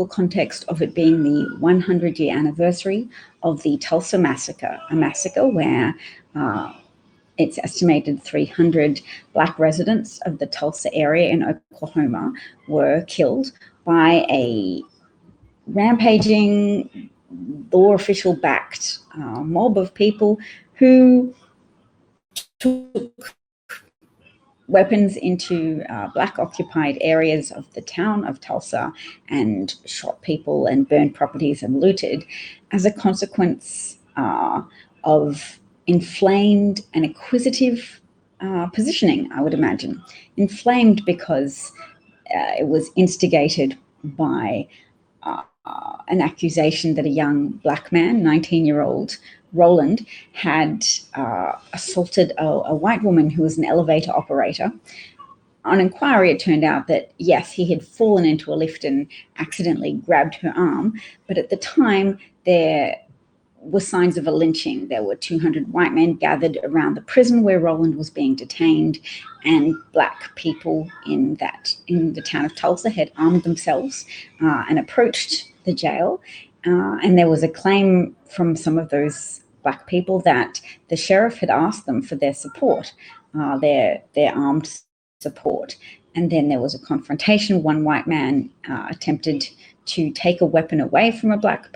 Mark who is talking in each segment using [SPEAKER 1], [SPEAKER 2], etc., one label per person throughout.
[SPEAKER 1] context of it being the 100-year anniversary of the Tulsa Massacre, a massacre where it's estimated 300 Black residents of the Tulsa area in Oklahoma were killed by a rampaging, law official-backed mob of people who took weapons into Black-occupied areas of the town of Tulsa and shot people and burned properties and looted as a consequence of inflamed and acquisitive positioning, I would imagine. Inflamed because it was instigated by an accusation that a young Black man, 19-year-old Roland, had assaulted a white woman who was an elevator operator. On inquiry, it turned out that, yes, he had fallen into a lift and accidentally grabbed her arm, but at the time there were signs of a lynching. There were 200 white men gathered around the prison where Roland was being detained, and Black people in the town of Tulsa had armed themselves and approached the jail. And there was a claim from some of those Black people that the sheriff had asked them for their support, their armed support. And then there was a confrontation. One white man attempted to take a weapon away from a Black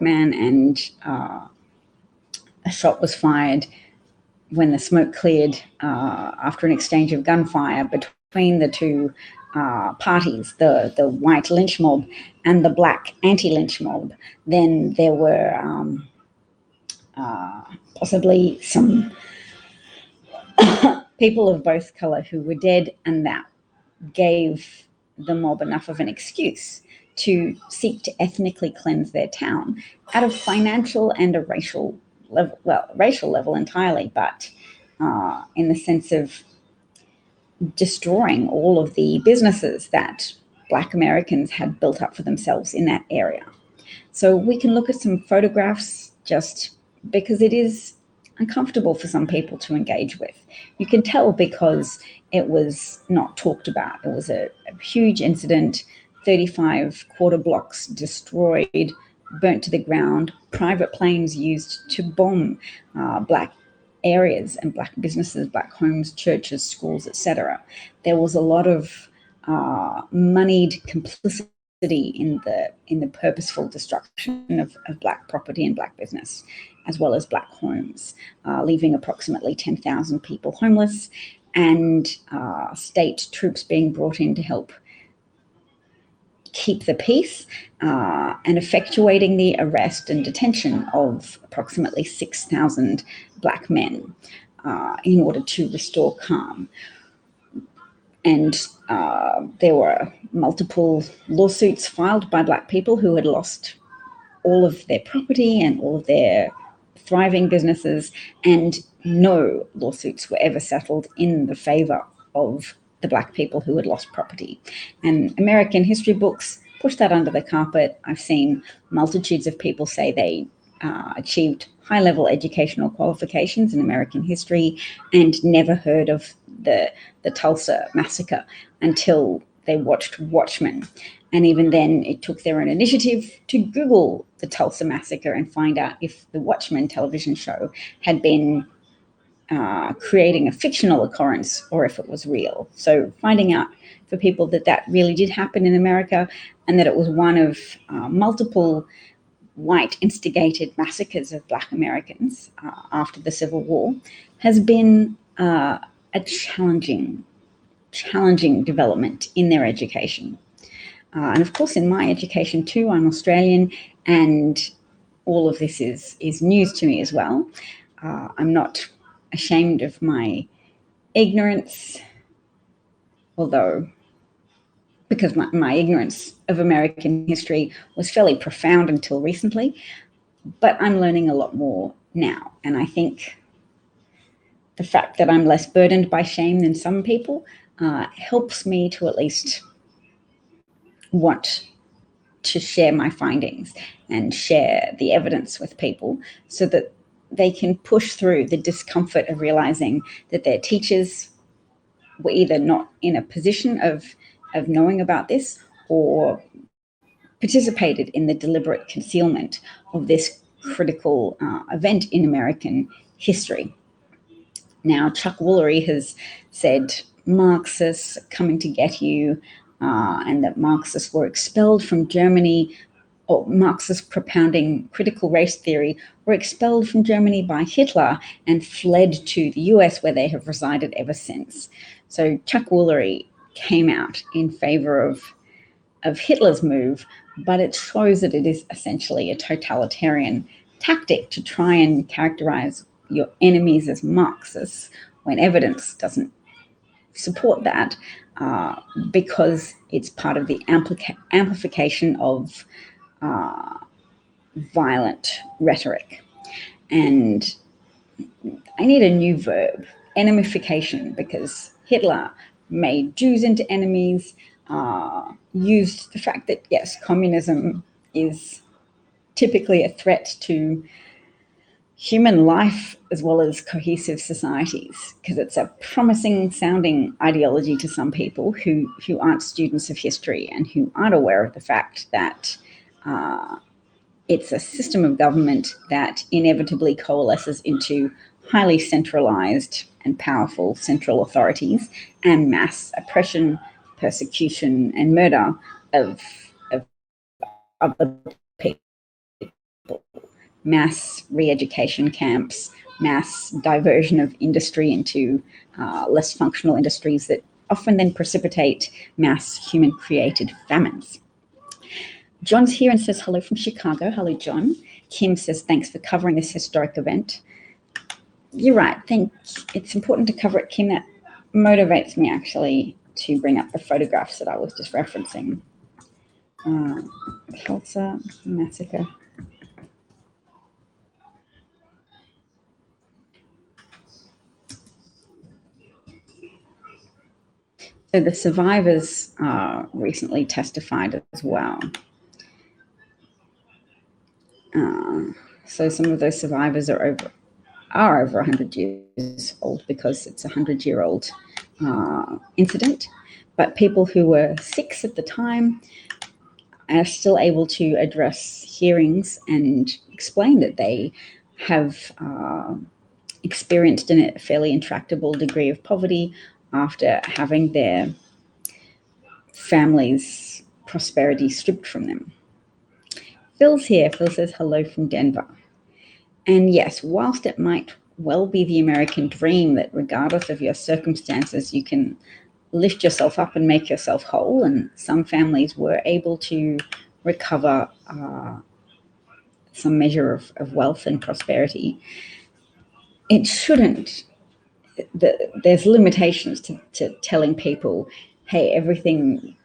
[SPEAKER 1] man, and a shot was fired. When the smoke cleared after an exchange of gunfire between the two parties, the white lynch mob and the Black anti-lynch mob, then there were possibly some people of both color who were dead, and that gave the mob enough of an excuse to seek to ethnically cleanse their town at a financial and a racial level, racial level entirely, but in the sense of destroying all of the businesses that Black Americans had built up for themselves in that area. So we can look at some photographs just because it is uncomfortable for some people to engage with. You can tell because it was not talked about. It was a huge incident, 35 quarter blocks destroyed, burnt to the ground, private planes used to bomb Black areas and Black businesses, Black homes, churches, schools, etc. There was a lot of moneyed complicity in the purposeful destruction of Black property and Black business, as well as Black homes, leaving approximately 10,000 people homeless, and state troops being brought in to help keep the peace, and effectuating the arrest and detention of approximately 6,000 Black men in order to restore calm. And there were multiple lawsuits filed by Black people who had lost all of their property and all of their thriving businesses, and no lawsuits were ever settled in the favor of the Black people who had lost property. And American history books push that under the carpet. I've seen multitudes of people say they achieved high-level educational qualifications in American history and never heard of the Tulsa massacre until they watched Watchmen. And even then, it took their own initiative to Google the Tulsa massacre and find out if the Watchmen television show had been creating a fictional occurrence or if it was real. So finding out for people that really did happen in America and that it was one of multiple white instigated massacres of Black Americans after the Civil War has been a challenging development in their education. And of course, in my education too, I'm Australian, and all of this is news to me as well. I'm not ashamed of my ignorance, although because my ignorance of American history was fairly profound until recently, but I'm learning a lot more now. And I think the fact that I'm less burdened by shame than some people helps me to at least want to share my findings and share the evidence with people so that they can push through the discomfort of realizing that their teachers were either not in a position of knowing about this, or participated in the deliberate concealment of this critical event in American history. Now, Chuck Woolery has said Marxists are coming to get you, and that Marxists were expelled from Germany, or Marxists propounding critical race theory were expelled from Germany by Hitler and fled to the US, where they have resided ever since. So Chuck Woolery came out in favor of Hitler's move, but it shows that it is essentially a totalitarian tactic to try and characterize your enemies as Marxists when evidence doesn't support that, because it's part of the amplification of violent rhetoric. And I need a new verb, enemification, because Hitler made Jews into enemies, used the fact that, yes, communism is typically a threat to human life as well as cohesive societies, because it's a promising sounding ideology to some people who aren't students of history and who aren't aware of the fact that it's a system of government that inevitably coalesces into highly centralized and powerful central authorities and mass oppression, persecution, and murder of other people. Mass re-education camps, mass diversion of industry into less functional industries that often then precipitate mass human-created famines. John's here and says hello from Chicago. Hello, John. Kim says, thanks for covering this historic event. You're right. It's important to cover it, Kim. That motivates me, actually, to bring up the photographs that I was just referencing. Tulsa Massacre. So the survivors recently testified as well. So some of those survivors are over 100 years old because it's a 100-year-old incident. But people who were 6 at the time are still able to address hearings and explain that they have experienced a fairly intractable degree of poverty after having their family's prosperity stripped from them. Phil's here. Phil says hello from Denver. And yes, whilst it might well be the American dream that regardless of your circumstances, you can lift yourself up and make yourself whole, and some families were able to recover some measure of wealth and prosperity, it shouldn't. There's limitations to telling people, hey, everything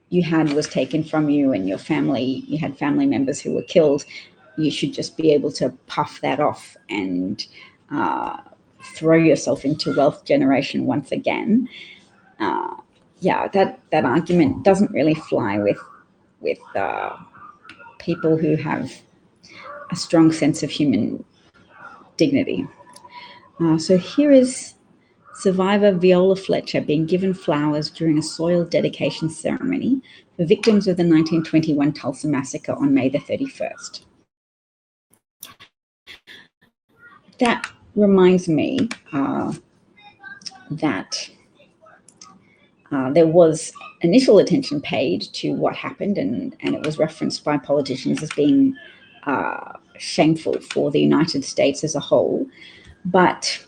[SPEAKER 1] you had was taken from you and your family, you had family members who were killed. You should just be able to puff that off and throw yourself into wealth generation once again. That argument doesn't really fly with people who have a strong sense of human dignity. So here is survivor Viola Fletcher being given flowers during a soil dedication ceremony for victims of the 1921 Tulsa Massacre on May the 31st. That reminds me that there was initial attention paid to what happened, and it was referenced by politicians as being shameful for the United States as a whole. But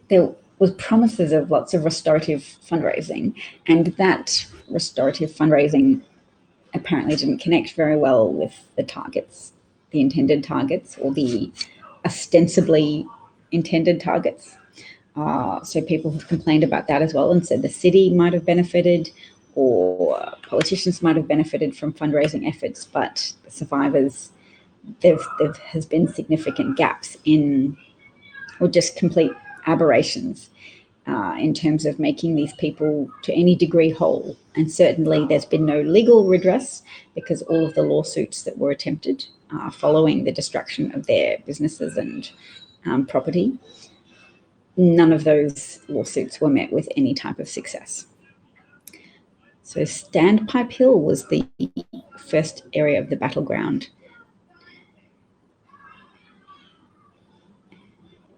[SPEAKER 1] there was promises of lots of restorative fundraising, and that restorative fundraising apparently didn't connect very well with the targets, the intended targets, or the ostensibly intended targets. So people have complained about that as well and said the city might have benefited, or politicians might have benefited from fundraising efforts, but the survivors, there has been significant gaps in, or just complete aberrations in terms of making these people to any degree whole. And certainly there's been no legal redress, because all of the lawsuits that were attempted following the destruction of their businesses and property, none of those lawsuits were met with any type of success. So Standpipe Hill was the first area of the battleground.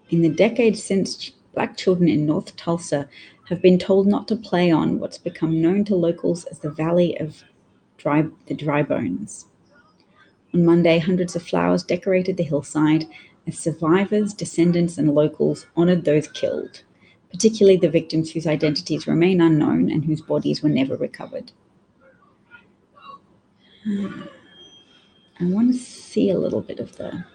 [SPEAKER 1] In the decades since, Black children in North Tulsa have been told not to play on what's become known to locals as the Valley of the Dry Bones. On Monday, hundreds of flowers decorated the hillside as survivors, descendants, and locals honored those killed, particularly the victims whose identities remain unknown and whose bodies were never recovered. I want to see a little bit of the...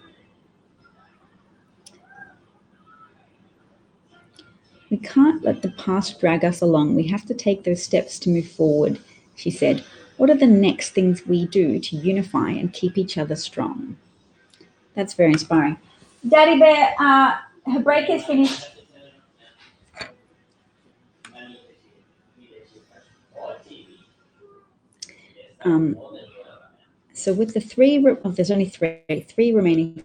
[SPEAKER 1] We can't let the past drag us along. We have to take those steps to move forward, she said. What are the next things we do to unify and keep each other strong? That's very inspiring. Daddy Bear, her break is finished. So with the there's only three remaining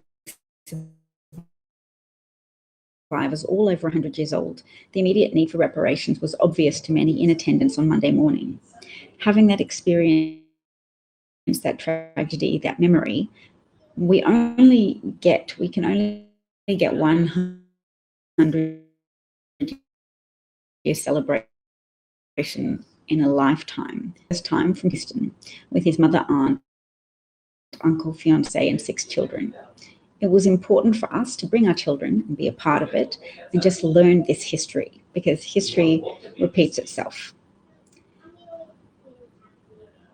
[SPEAKER 1] survivors, all over 100 years old, the immediate need for reparations was obvious to many in attendance on Monday morning. Having that experience, that tragedy, that memory, we can only get 100 year celebration in a lifetime. First time from Houston with his mother, aunt, uncle, fiance, and 6 children. It was important for us to bring our children and be a part of it and just learn this history, because history repeats itself.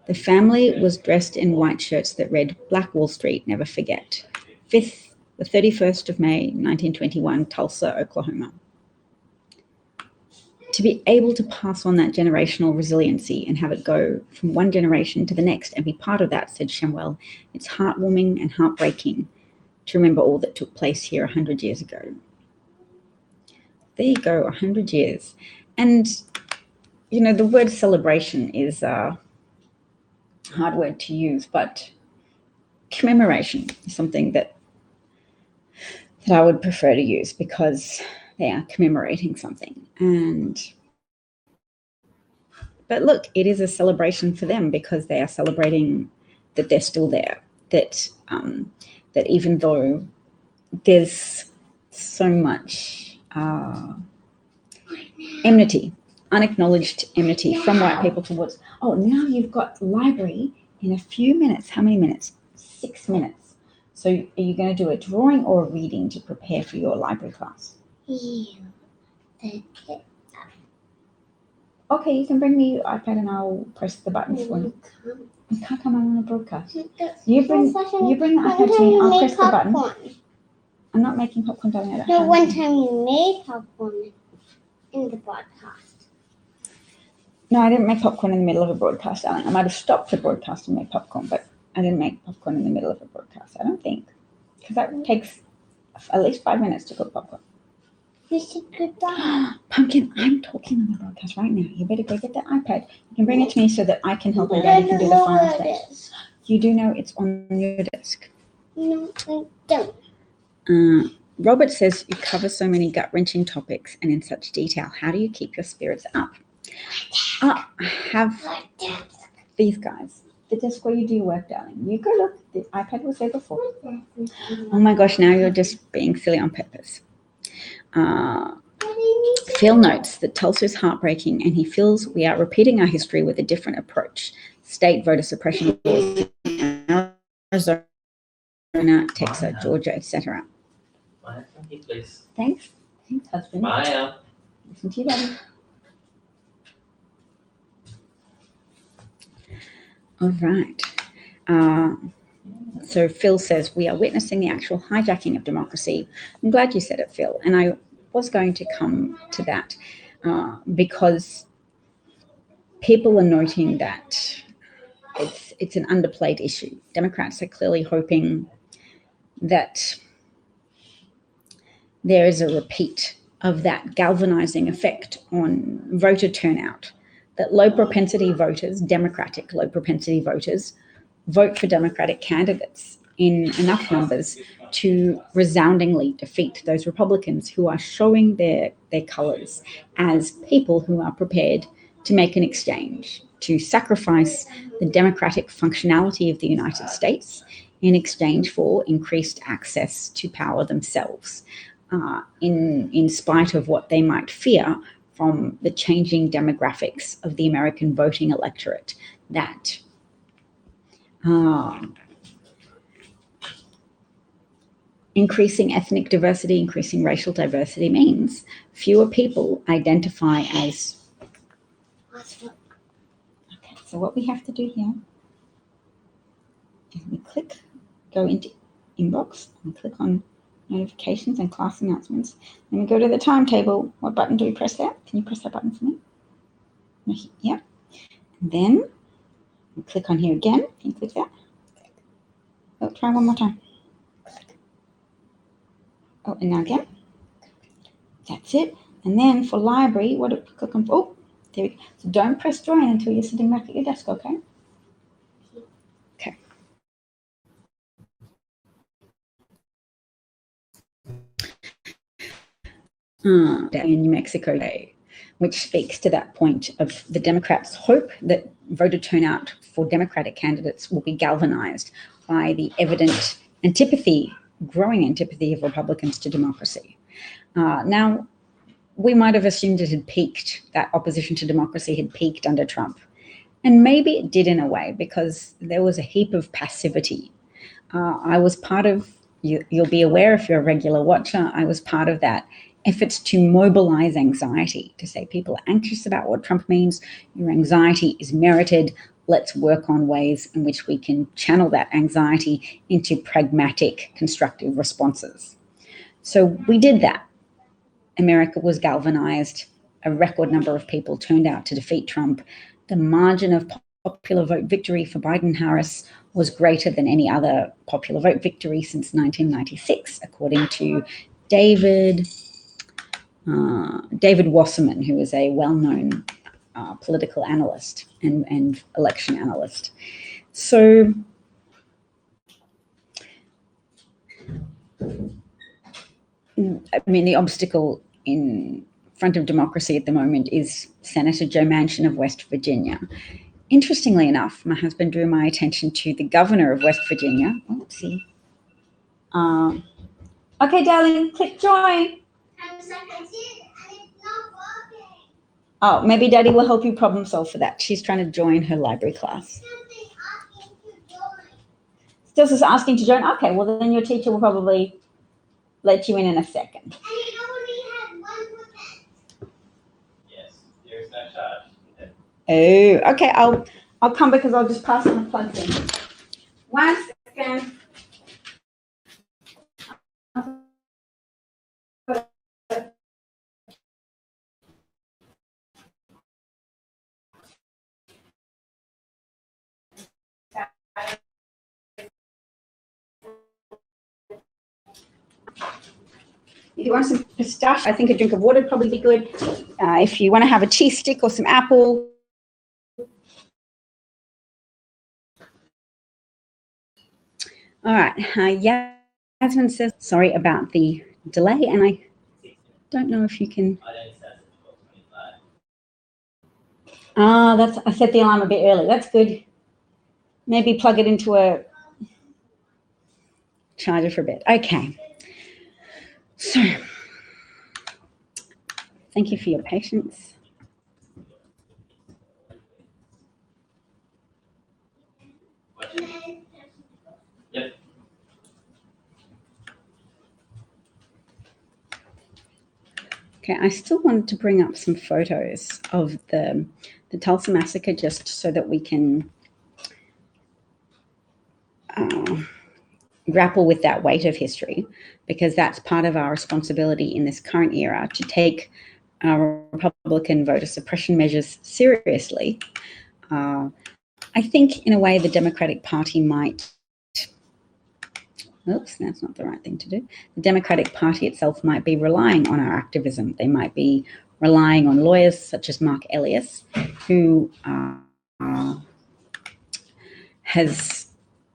[SPEAKER 1] The family was dressed in white shirts that read Black Wall Street, Never Forget. The 31st of May, 1921, Tulsa, Oklahoma. To be able to pass on that generational resiliency and have it go from one generation to the next and be part of that, said Shamwell, it's heartwarming and heartbreaking to remember all that took place here 100 years ago. There you go, 100 years. And, the word celebration is a hard word to use, but commemoration is something that I would prefer to use, because they are commemorating something. But look, it is a celebration for them, because they are celebrating that they're still there, that even though there's so much enmity, unacknowledged enmity from white people towards, now you've got library in a few minutes. How many minutes? 6 minutes. So are you going to do a drawing or a reading to prepare for your library class?
[SPEAKER 2] Yeah.
[SPEAKER 1] Okay, you can bring me your iPad and I'll press the buttons for you. You can't come on a broadcast. You bring the iPad to me, I'll press the button. I'm not making popcorn, darling.
[SPEAKER 2] One time you made popcorn in the broadcast.
[SPEAKER 1] No, I didn't make popcorn in the middle of a broadcast, darling. I might have stopped the broadcast and made popcorn, but I didn't make popcorn in the middle of a broadcast, I don't think. Because that takes at least 5 minutes to cook popcorn.
[SPEAKER 2] You said goodbye.
[SPEAKER 1] Pumpkin, I'm talking on the broadcast right now. You better go get that iPad. You can bring it to me so that I can help and Daddy can do the final steps. You do know it's on your desk.
[SPEAKER 2] No, I don't.
[SPEAKER 1] Robert says you cover so many gut-wrenching topics and in such detail. How do you keep your spirits up? I have these guys. The desk where you do your work, darling. You go look. The iPad was there before. Oh my gosh, now you're just being silly on purpose. Phil notes that Tulsa is heartbreaking, and he feels we are repeating our history with a different approach. State voter suppression laws in Arizona, Texas, Georgia, etc.
[SPEAKER 3] Maya, please.
[SPEAKER 1] Thanks, husband.
[SPEAKER 3] Maya.
[SPEAKER 1] Listen to you, Daddy. All right. So Phil says, we are witnessing the actual hijacking of democracy. I'm glad you said it, Phil. And I was going to come to that because people are noting that it's an underplayed issue. Democrats are clearly hoping that there is a repeat of that galvanizing effect on voter turnout, that low propensity voters, Democratic low propensity voters, vote for Democratic candidates in enough numbers to resoundingly defeat those Republicans who are showing their colors as people who are prepared to make an exchange, to sacrifice the democratic functionality of the United States in exchange for increased access to power themselves, in spite of what they might fear from the changing demographics of the American voting electorate that increasing ethnic diversity, increasing racial diversity means fewer people identify as. Okay, so what we have to do here is we go into inbox and click on notifications and class announcements. Then we go to the timetable. What button do we press there? Can you press that button for me? Yeah. And then we click on here again. Can you click that? Oh, try one more time. Oh, and now again. That's it. And then for library, what do we click on? Oh, there we go. So don't press join until you're sitting back at your desk, okay? Okay. In New Mexico Day, which speaks to that point of the Democrats' hope that voter turnout for Democratic candidates will be galvanized by the evident growing antipathy of Republicans to democracy. Now, we might have assumed it had peaked, that opposition to democracy had peaked under Trump. And maybe it did in a way, because there was a heap of passivity. I was part of, you'll be aware if you're a regular watcher, I was part of that efforts to mobilize anxiety, to say people are anxious about what Trump means, your anxiety is merited, let's work on ways in which we can channel that anxiety into pragmatic, constructive responses. So we did that. America was galvanized. A record number of people turned out to defeat Trump. The margin of popular vote victory for Biden-Harris was greater than any other popular vote victory since 1996, according to David Wasserman, who is a well-known political analyst and election analyst. So I mean, the obstacle in front of democracy at the moment is Senator Joe Manchin of West Virginia. Interestingly enough, my husband drew my attention to the governor of West Virginia. Oh, let's see. Okay, darling, click join. Oh, maybe Daddy will help you problem solve for that. She's trying to join her library class. Still just asking to join? Okay, well then your teacher will probably let you in a second.
[SPEAKER 3] Yes, there's no charge.
[SPEAKER 1] Oh, okay, I'll come because I'll just pass on the plugs in. 1 second. If you want some pistachio, I think a drink of water would probably be good. If you want to have a cheese stick or some apple. All right, Yasmin says, sorry about the delay, and I don't know if you can. I set the alarm a bit early. That's good. Maybe plug it into a charger for a bit. Okay. So, thank you for your patience.
[SPEAKER 3] Yep.
[SPEAKER 1] Okay, I still wanted to bring up some photos of the Tulsa massacre just so that we can grapple with that weight of history, because that's part of our responsibility in this current era, to take Republican voter suppression measures seriously. I think in a way the Democratic Party might, oops, that's not the right thing to do. The Democratic Party itself might be relying on our activism. They might be relying on lawyers such as Mark Elias, who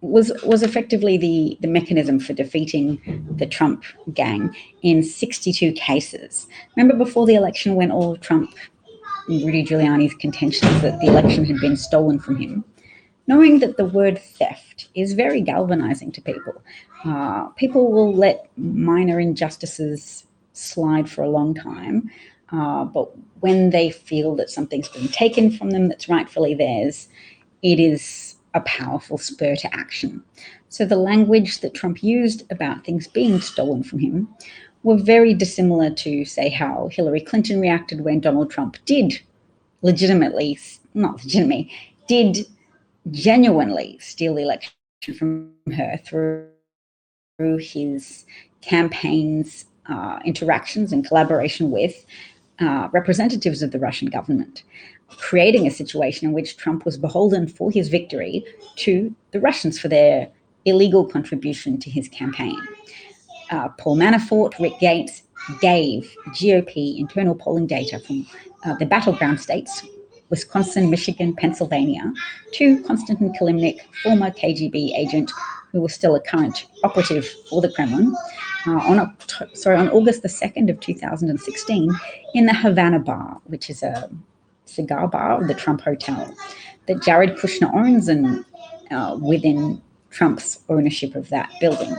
[SPEAKER 1] was effectively the mechanism for defeating the Trump gang in 62 cases. Remember before the election when all Trump Rudy Giuliani's contentions that the election had been stolen from him, knowing that the word theft is very galvanizing to people. People will let minor injustices slide for a long time, but when they feel that something's been taken from them that's rightfully theirs, it is a powerful spur to action. So the language that Trump used about things being stolen from him were very dissimilar to, say, how Hillary Clinton reacted when Donald Trump did genuinely steal the election from her through his campaign's interactions and collaboration with representatives of the Russian government, creating a situation in which Trump was beholden for his victory to the Russians for their illegal contribution to his campaign. Paul Manafort, Rick Gates gave GOP internal polling data from the battleground states, Wisconsin, Michigan, Pennsylvania, to Konstantin Kilimnik, former KGB agent who was still a current operative for the Kremlin, on August the 2nd of 2016 in the Havana Bar, which is a cigar bar of the Trump Hotel that Jared Kushner owns and within Trump's ownership of that building.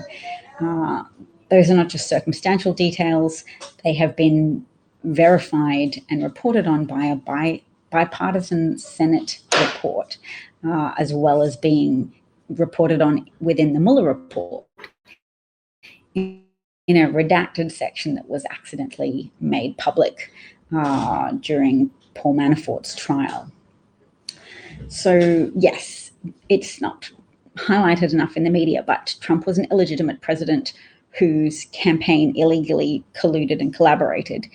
[SPEAKER 1] Those are not just circumstantial details. They have been verified and reported on by a bipartisan Senate report, as well as being reported on within the Mueller report in a redacted section that was accidentally made public during Paul Manafort's trial. So, yes, it's not highlighted enough in the media, but Trump was an illegitimate president whose campaign illegally colluded and collaborated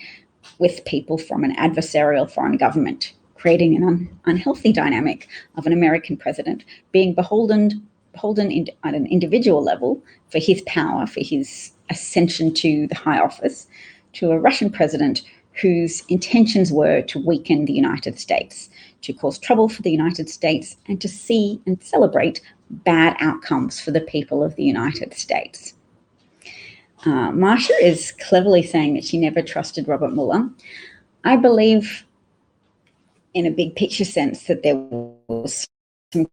[SPEAKER 1] with people from an adversarial foreign government, creating an unhealthy dynamic of an American president being beholden at an individual level for his power, for his ascension to the high office, to a Russian president whose intentions were to weaken the United States, to cause trouble for the United States, and to see and celebrate bad outcomes for the people of the United States. Marsha is cleverly saying that she never trusted Robert Mueller. I believe, in a big picture sense, that there was some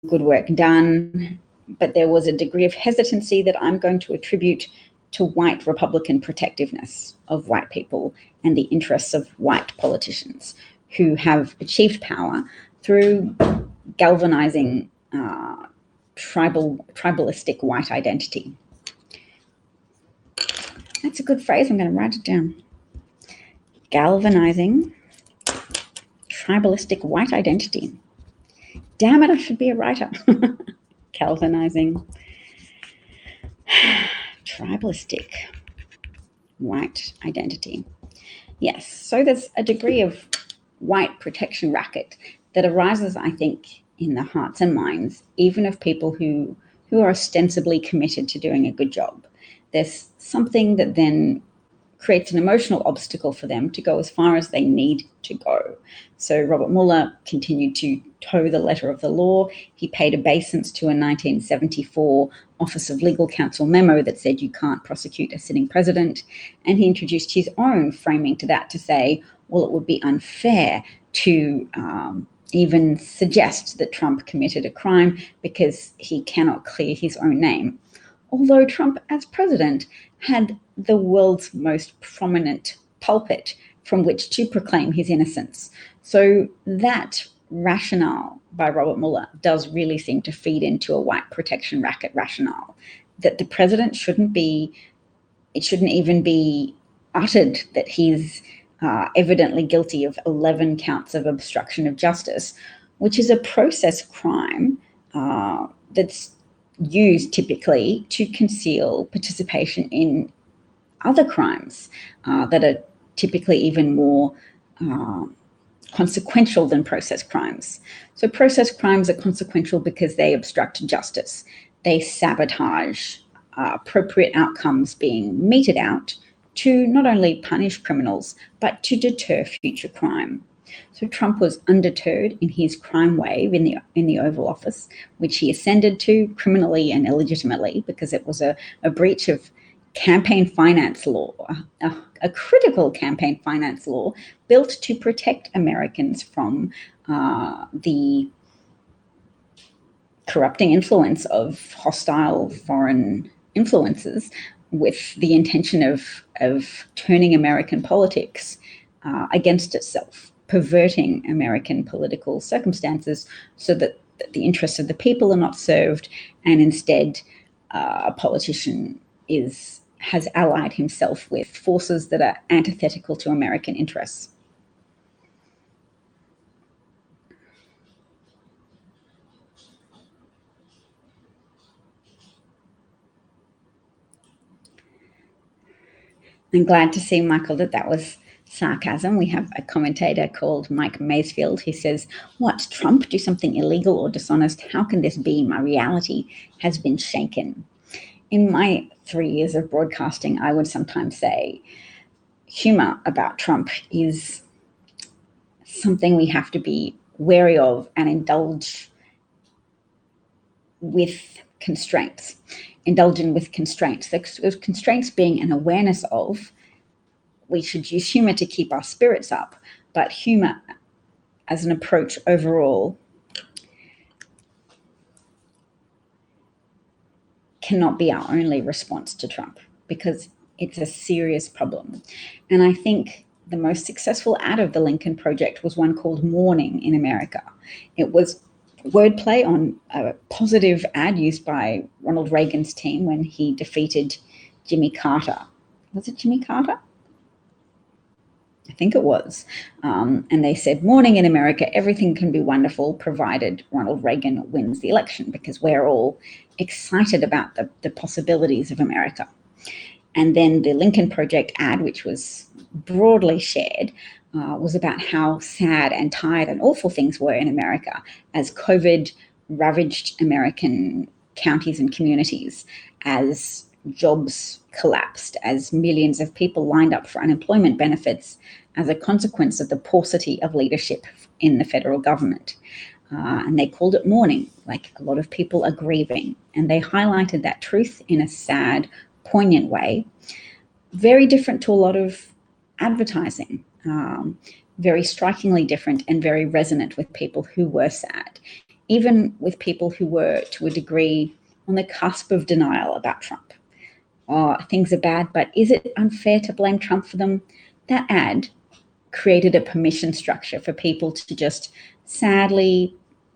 [SPEAKER 1] good work done, but there was a degree of hesitancy that I'm going to attribute to white Republican protectiveness of white people and the interests of white politicians who have achieved power through galvanizing tribalistic white identity. That's a good phrase. I'm going to write it down. Galvanizing tribalistic white identity. Damn it, I should be a writer. Galvanizing tribalistic white identity. Yes, so there's a degree of white protection racket that arises, I think, in the hearts and minds, even of people who are ostensibly committed to doing a good job. There's something that then creates an emotional obstacle for them to go as far as they need to go. So Robert Mueller continued to toe the letter of the law. He paid obeisance to a 1974 Office of Legal Counsel memo that said you can't prosecute a sitting president. And he introduced his own framing to that to say, well, it would be unfair to even suggest that Trump committed a crime because he cannot clear his own name. Although Trump, as president, had the world's most prominent pulpit from which to proclaim his innocence. So that rationale by Robert Mueller does really seem to feed into a white protection racket rationale, that the president shouldn't even be uttered that he's evidently guilty of 11 counts of obstruction of justice, which is a process crime that's used typically to conceal participation in other crimes that are typically even more consequential than process crimes. So process crimes are consequential because they obstruct justice. They sabotage appropriate outcomes being meted out to not only punish criminals, but to deter future crime. So Trump was undeterred in his crime wave in the Oval Office, which he ascended to criminally and illegitimately because it was a breach of campaign finance law, a critical campaign finance law built to protect Americans from the corrupting influence of hostile foreign influences, with the intention of turning American politics against itself, perverting American political circumstances so that the interests of the people are not served, and instead a politician has allied himself with forces that are antithetical to American interests. I'm glad to see, Michael, that was sarcasm. We have a commentator called Mike Maysfield who says, "What, Trump do something illegal or dishonest? How can this be? My reality has been shaken." In my 3 years of broadcasting, I would sometimes say humor about Trump is something we have to be wary of and indulge with constraints. Indulging with constraints. The constraints being an awareness of we should use humor to keep our spirits up, but humor as an approach overall cannot be our only response to Trump, because it's a serious problem. And I think the most successful ad of the Lincoln Project was one called Morning in America. It was wordplay on a positive ad used by Ronald Reagan's team when he defeated Jimmy Carter. Was it Jimmy Carter? I think it was. And they said, "Morning in America, everything can be wonderful provided Ronald Reagan wins the election," because we're all excited about the possibilities of America. And then the Lincoln Project ad, which was broadly shared, was about how sad and tired and awful things were in America as COVID ravaged American counties and communities, as jobs collapsed, as millions of people lined up for unemployment benefits as a consequence of the paucity of leadership in the federal government. And they called it mourning, like a lot of people are grieving. And they highlighted that truth in a sad, poignant way, very different to a lot of advertising, very strikingly different and very resonant with people who were sad, even with people who were, to a degree, on the cusp of denial about Trump. Things are bad, but is it unfair to blame Trump for them? That ad created a permission structure for people to just sadly,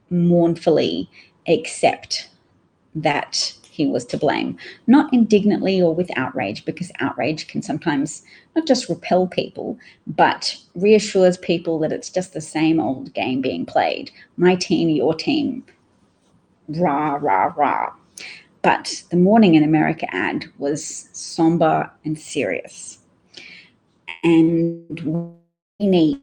[SPEAKER 1] mournfully accept that he was to blame, not indignantly or with outrage, because outrage can sometimes not just repel people, but reassures people that it's just the same old game being played. My team, your team, rah, rah, rah. But the Morning in America ad was somber and serious. And we need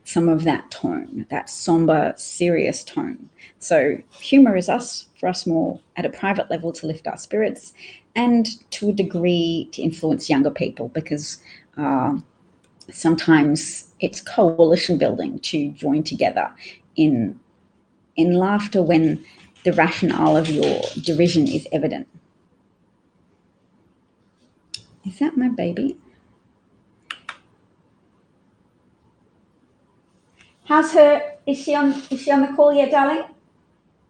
[SPEAKER 1] some of that tone, that somber, serious tone. So humor is for us more at a private level to lift our spirits, and to a degree to influence younger people, because sometimes it's coalition building to join together in laughter when the rationale of your derision is evident. Is that my baby? How's her? Is she on the call yet, darling?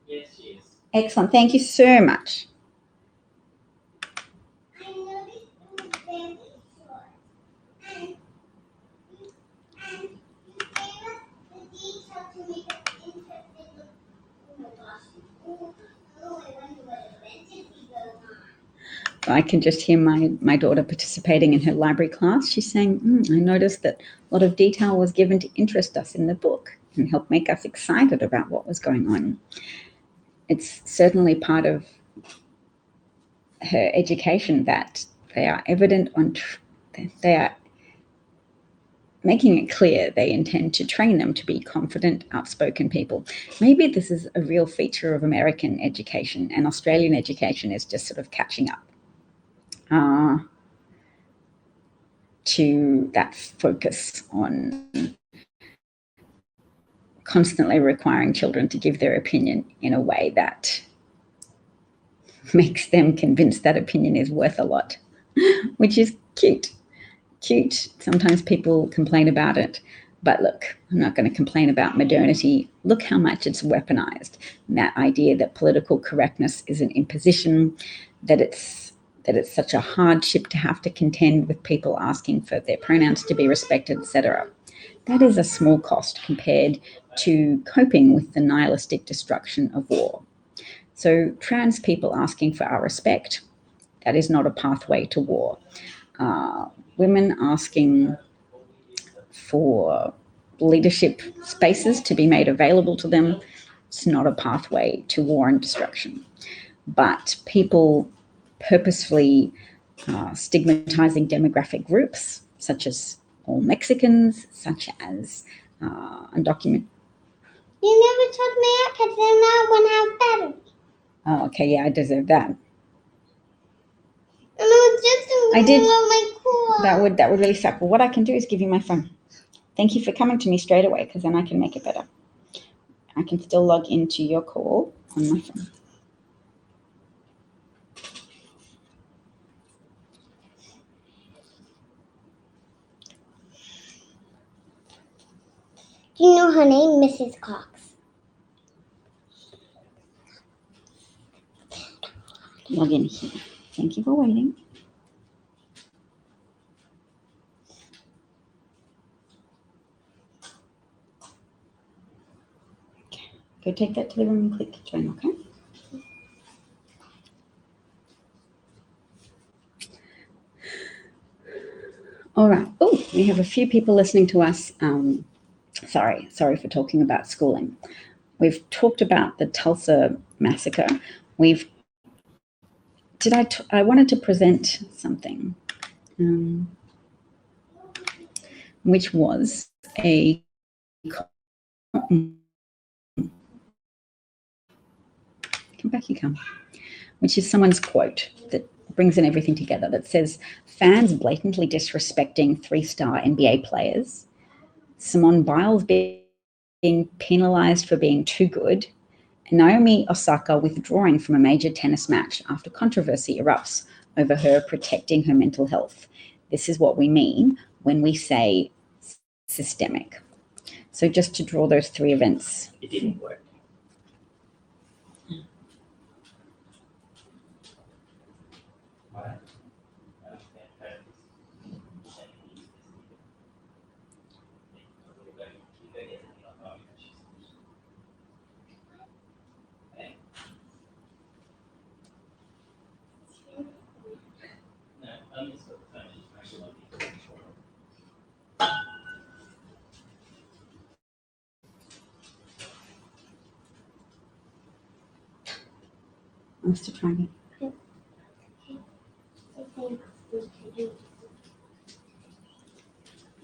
[SPEAKER 3] Yes, she is.
[SPEAKER 1] Excellent. Thank you so much.
[SPEAKER 2] I noticed it was very short. And you gave us the detail to make it interesting. Oh my gosh. Oh, I wonder what adventures he goes on.
[SPEAKER 1] I can just hear my daughter participating in her library class. She's saying, I noticed that a lot of detail was given to interest us in the book and help make us excited about what was going on. It's certainly part of her education that they are evident they are making it clear they intend to train them to be confident, outspoken people. Maybe this is a real feature of American education, and Australian education is just sort of catching up to that focus on constantly requiring children to give their opinion in a way that makes them convinced that opinion is worth a lot. which is cute. Cute. Sometimes people complain about it. But look, I'm not going to complain about modernity. Look how much it's weaponized. And that idea that political correctness is an imposition, that it's such a hardship to have to contend with people asking for their pronouns to be respected, etc. That is a small cost compared to coping with the nihilistic destruction of war. So trans people asking for our respect, that is not a pathway to war. Women asking for leadership spaces to be made available to them, it's not a pathway to war and destruction. But people purposefully stigmatizing demographic groups, such as all Mexicans, such as undocumented.
[SPEAKER 2] You never told me I could send that one out better.
[SPEAKER 1] Oh, okay, yeah, I deserve that.
[SPEAKER 2] And I was just
[SPEAKER 1] I did.
[SPEAKER 2] my cool.
[SPEAKER 1] That would really suck. Well, what I can do is give you my phone. Thank you for coming to me straight away, because then I can make it better. I can still log into your call on my phone.
[SPEAKER 2] Do you know her name, Mrs. Cox?
[SPEAKER 1] Log in here. Thank you for waiting. Okay. Go take that to the room and click join, okay? All right. Oh, we have a few people listening to us. Sorry for talking about schooling. We've talked about the Tulsa massacre. I wanted to present something, which was a come back, you come, which is someone's quote that brings in everything together, that says, fans blatantly disrespecting 3-star NBA players, Simone Biles being penalized for being too good, and Naomi Osaka withdrawing from a major tennis match after controversy erupts over her protecting her mental health. This is what we mean when we say systemic. So just to draw those 3 events.
[SPEAKER 3] It didn't work.
[SPEAKER 1] Let's to try again.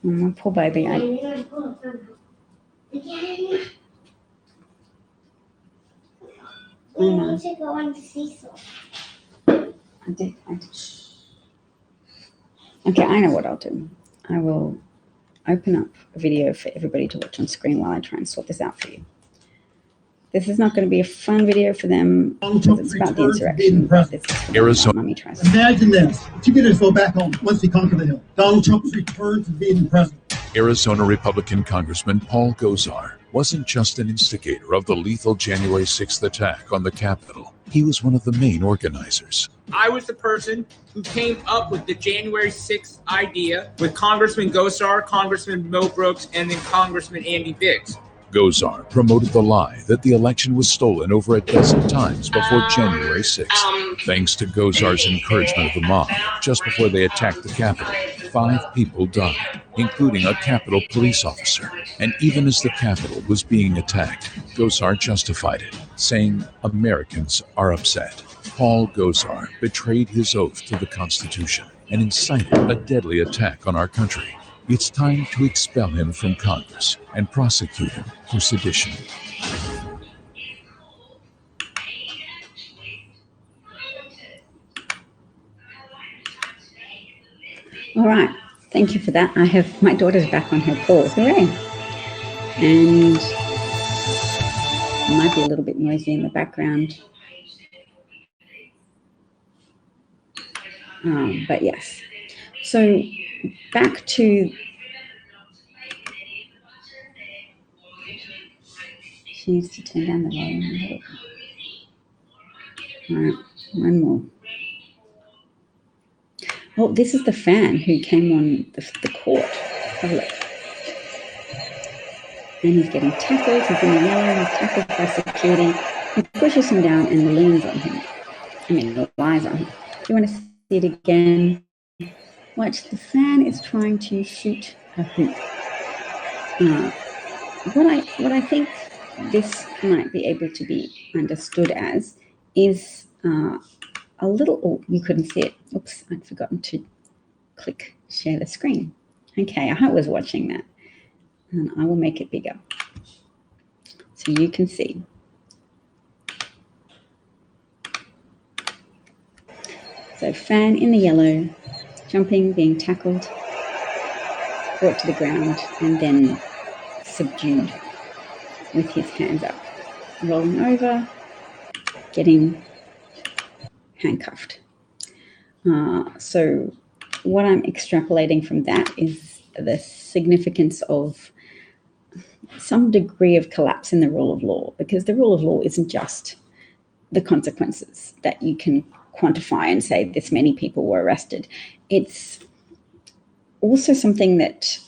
[SPEAKER 1] My poor baby.
[SPEAKER 2] I we need to go on to Cecil.
[SPEAKER 1] I did. Okay, I know what I'll do. I will open up a video for everybody to watch on screen while I try and sort this out for you. This is not going to be a fun video for them because it's about the insurrection.
[SPEAKER 4] Arizona.
[SPEAKER 5] Imagine this. You get us go back home once we conquer the hill. Donald Trump's return to being president.
[SPEAKER 4] Arizona Republican Congressman Paul Gosar wasn't just an instigator of the lethal January 6th attack on the Capitol. He was one of the main organizers.
[SPEAKER 6] I was the person who came up with the January 6th idea with Congressman Gosar, Congressman Mo Brooks, and then Congressman Andy Biggs.
[SPEAKER 4] Gosar promoted the lie that the election was stolen over a dozen times before January 6th. Thanks to Gosar's encouragement of the mob, just before they attacked the Capitol, 5 people died, including a Capitol police officer. And even as the Capitol was being attacked, Gosar justified it, saying Americans are upset. Paul Gosar betrayed his oath to the Constitution and incited a deadly attack on our country. It's time to expel him from Congress and prosecute him for sedition.
[SPEAKER 1] All right. Thank you for that. I have my daughter's back on her call. Hooray. And it might be a little bit noisy in the background. But yes. So back to, she needs to turn down the volume a little. All right, one more. Oh, this is the fan who came on the court. Have a look. And he's getting tackled. He's in the yellow. He's tackled by security. He pushes him down and leans on him. Lies on him. Do you want to see it again? Watch, the fan is trying to shoot a hoop. What I think this might be able to be understood as is a little, oh, you couldn't see it. Oops, I'd forgotten to click share the screen. Okay, I was watching that. And I will make it bigger so you can see. So fan in the yellow, jumping, being tackled, brought to the ground, and then subdued with his hands up, rolling over, getting handcuffed. So what I'm extrapolating from that is the significance of some degree of collapse in the rule of law, because the rule of law isn't just the consequences that you can quantify and say this many people were arrested. It's also something that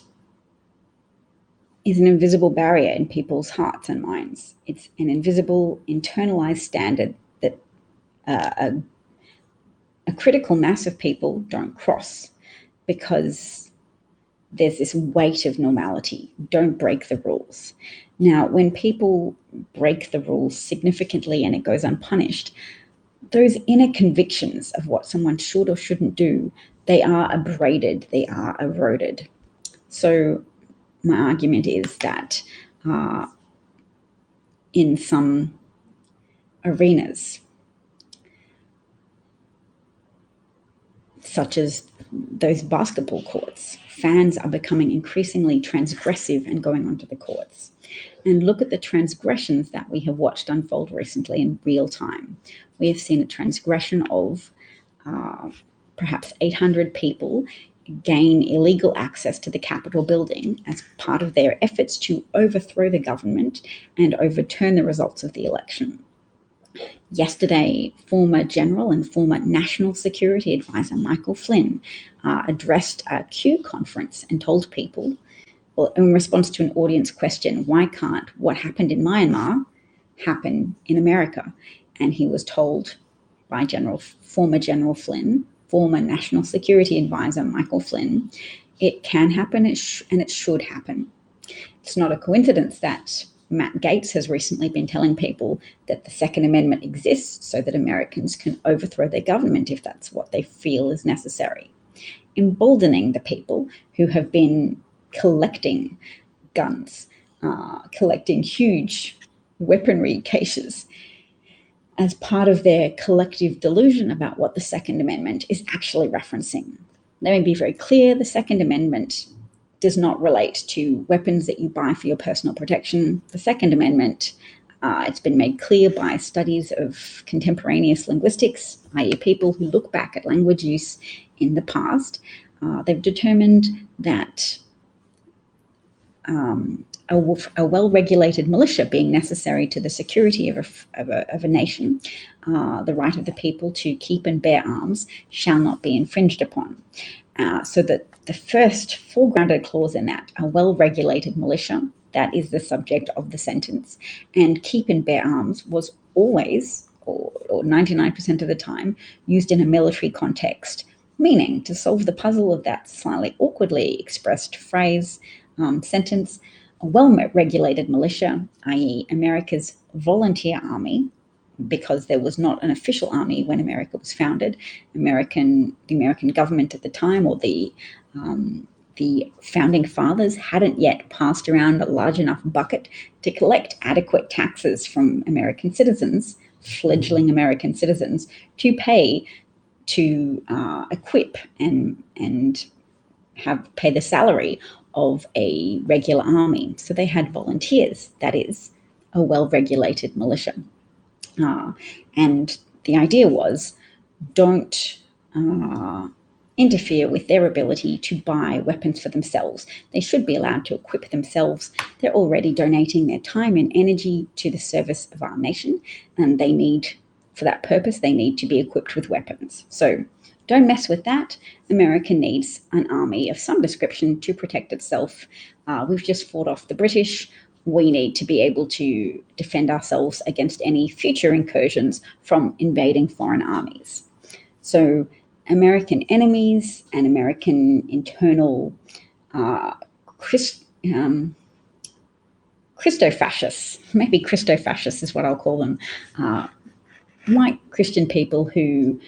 [SPEAKER 1] is an invisible barrier in people's hearts and minds. It's an invisible, internalized standard that a critical mass of people don't cross because there's this weight of normality. Don't break the rules. Now, when people break the rules significantly and it goes unpunished, those inner convictions of what someone should or shouldn't do, they are abraded, they are eroded. So my argument is that in some arenas, such as those basketball courts, fans are becoming increasingly transgressive and going onto the courts. And look at the transgressions that we have watched unfold recently in real time. We have seen a transgression of perhaps 800 people gain illegal access to the Capitol building as part of their efforts to overthrow the government and overturn the results of the election. Yesterday, former General and former National Security Advisor Michael Flynn addressed a Q conference and told people, well, in response to an audience question, why can't what happened in Myanmar happen in America? And he was told by former General Flynn, former National Security Advisor Michael Flynn, it can happen and it should happen. It's not a coincidence that Matt Gaetz has recently been telling people that the Second Amendment exists so that Americans can overthrow their government if that's what they feel is necessary, emboldening the people who have been collecting guns, collecting huge weaponry caches as part of their collective delusion about what the Second Amendment is actually referencing. Let me be very clear, the Second Amendment does not relate to weapons that you buy for your personal protection. The Second Amendment, it's been made clear by studies of contemporaneous linguistics, i.e. people who look back at language use in the past. They've determined that a well-regulated militia being necessary to the security of a nation, the right of the people to keep and bear arms shall not be infringed upon. So that the first foregrounded clause in that, a well-regulated militia, that is the subject of the sentence. And keep and bear arms was always, or 99% of the time, used in a military context, meaning to solve the puzzle of that slightly awkwardly expressed phrase, sentence, a well-regulated militia, i.e. America's volunteer army, because there was not an official army when America was founded. The American government at the time, or the founding fathers, hadn't yet passed around a large enough bucket to collect adequate taxes from American citizens, fledgling American citizens, to pay to equip and pay the salary of a regular army. So they had volunteers, that is, a well-regulated militia. And the idea was, don't interfere with their ability to buy weapons for themselves. They should be allowed to equip themselves. They're already donating their time and energy to the service of our nation, and they need, for that purpose, they need to be equipped with weapons. So don't mess with that. America needs an army of some description to protect itself. We've just fought off the British. We need to be able to defend ourselves against any future incursions from invading foreign armies. So American enemies and American internal Christo-fascists, maybe Christo-fascists is what I'll call them, white Christian people who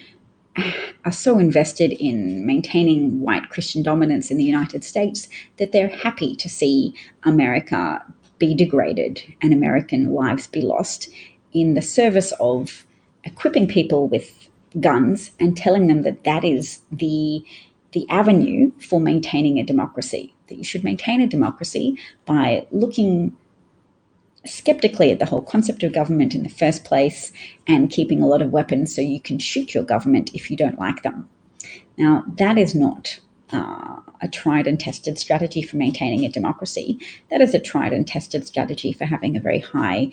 [SPEAKER 1] are so invested in maintaining white Christian dominance in the United States that they're happy to see America be degraded and American lives be lost in the service of equipping people with guns and telling them that that is the avenue for maintaining a democracy, that you should maintain a democracy by looking skeptically at the whole concept of government in the first place and keeping a lot of weapons so you can shoot your government if you don't like them. Now, that is not a tried and tested strategy for maintaining a democracy. That is a tried and tested strategy for having a very high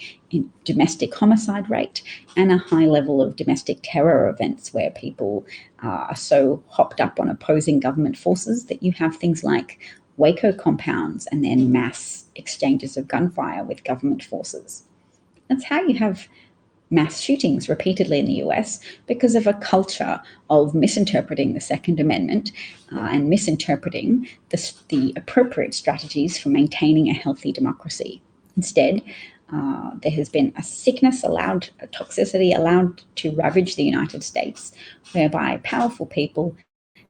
[SPEAKER 1] domestic homicide rate and a high level of domestic terror events where people are so hopped up on opposing government forces that you have things like Waco compounds and then mass exchanges of gunfire with government forces. That's how you have mass shootings repeatedly in the US, because of a culture of misinterpreting the Second Amendment and misinterpreting the appropriate strategies for maintaining a healthy democracy. Instead, there has been a sickness allowed, a toxicity allowed to ravage the United States, whereby powerful people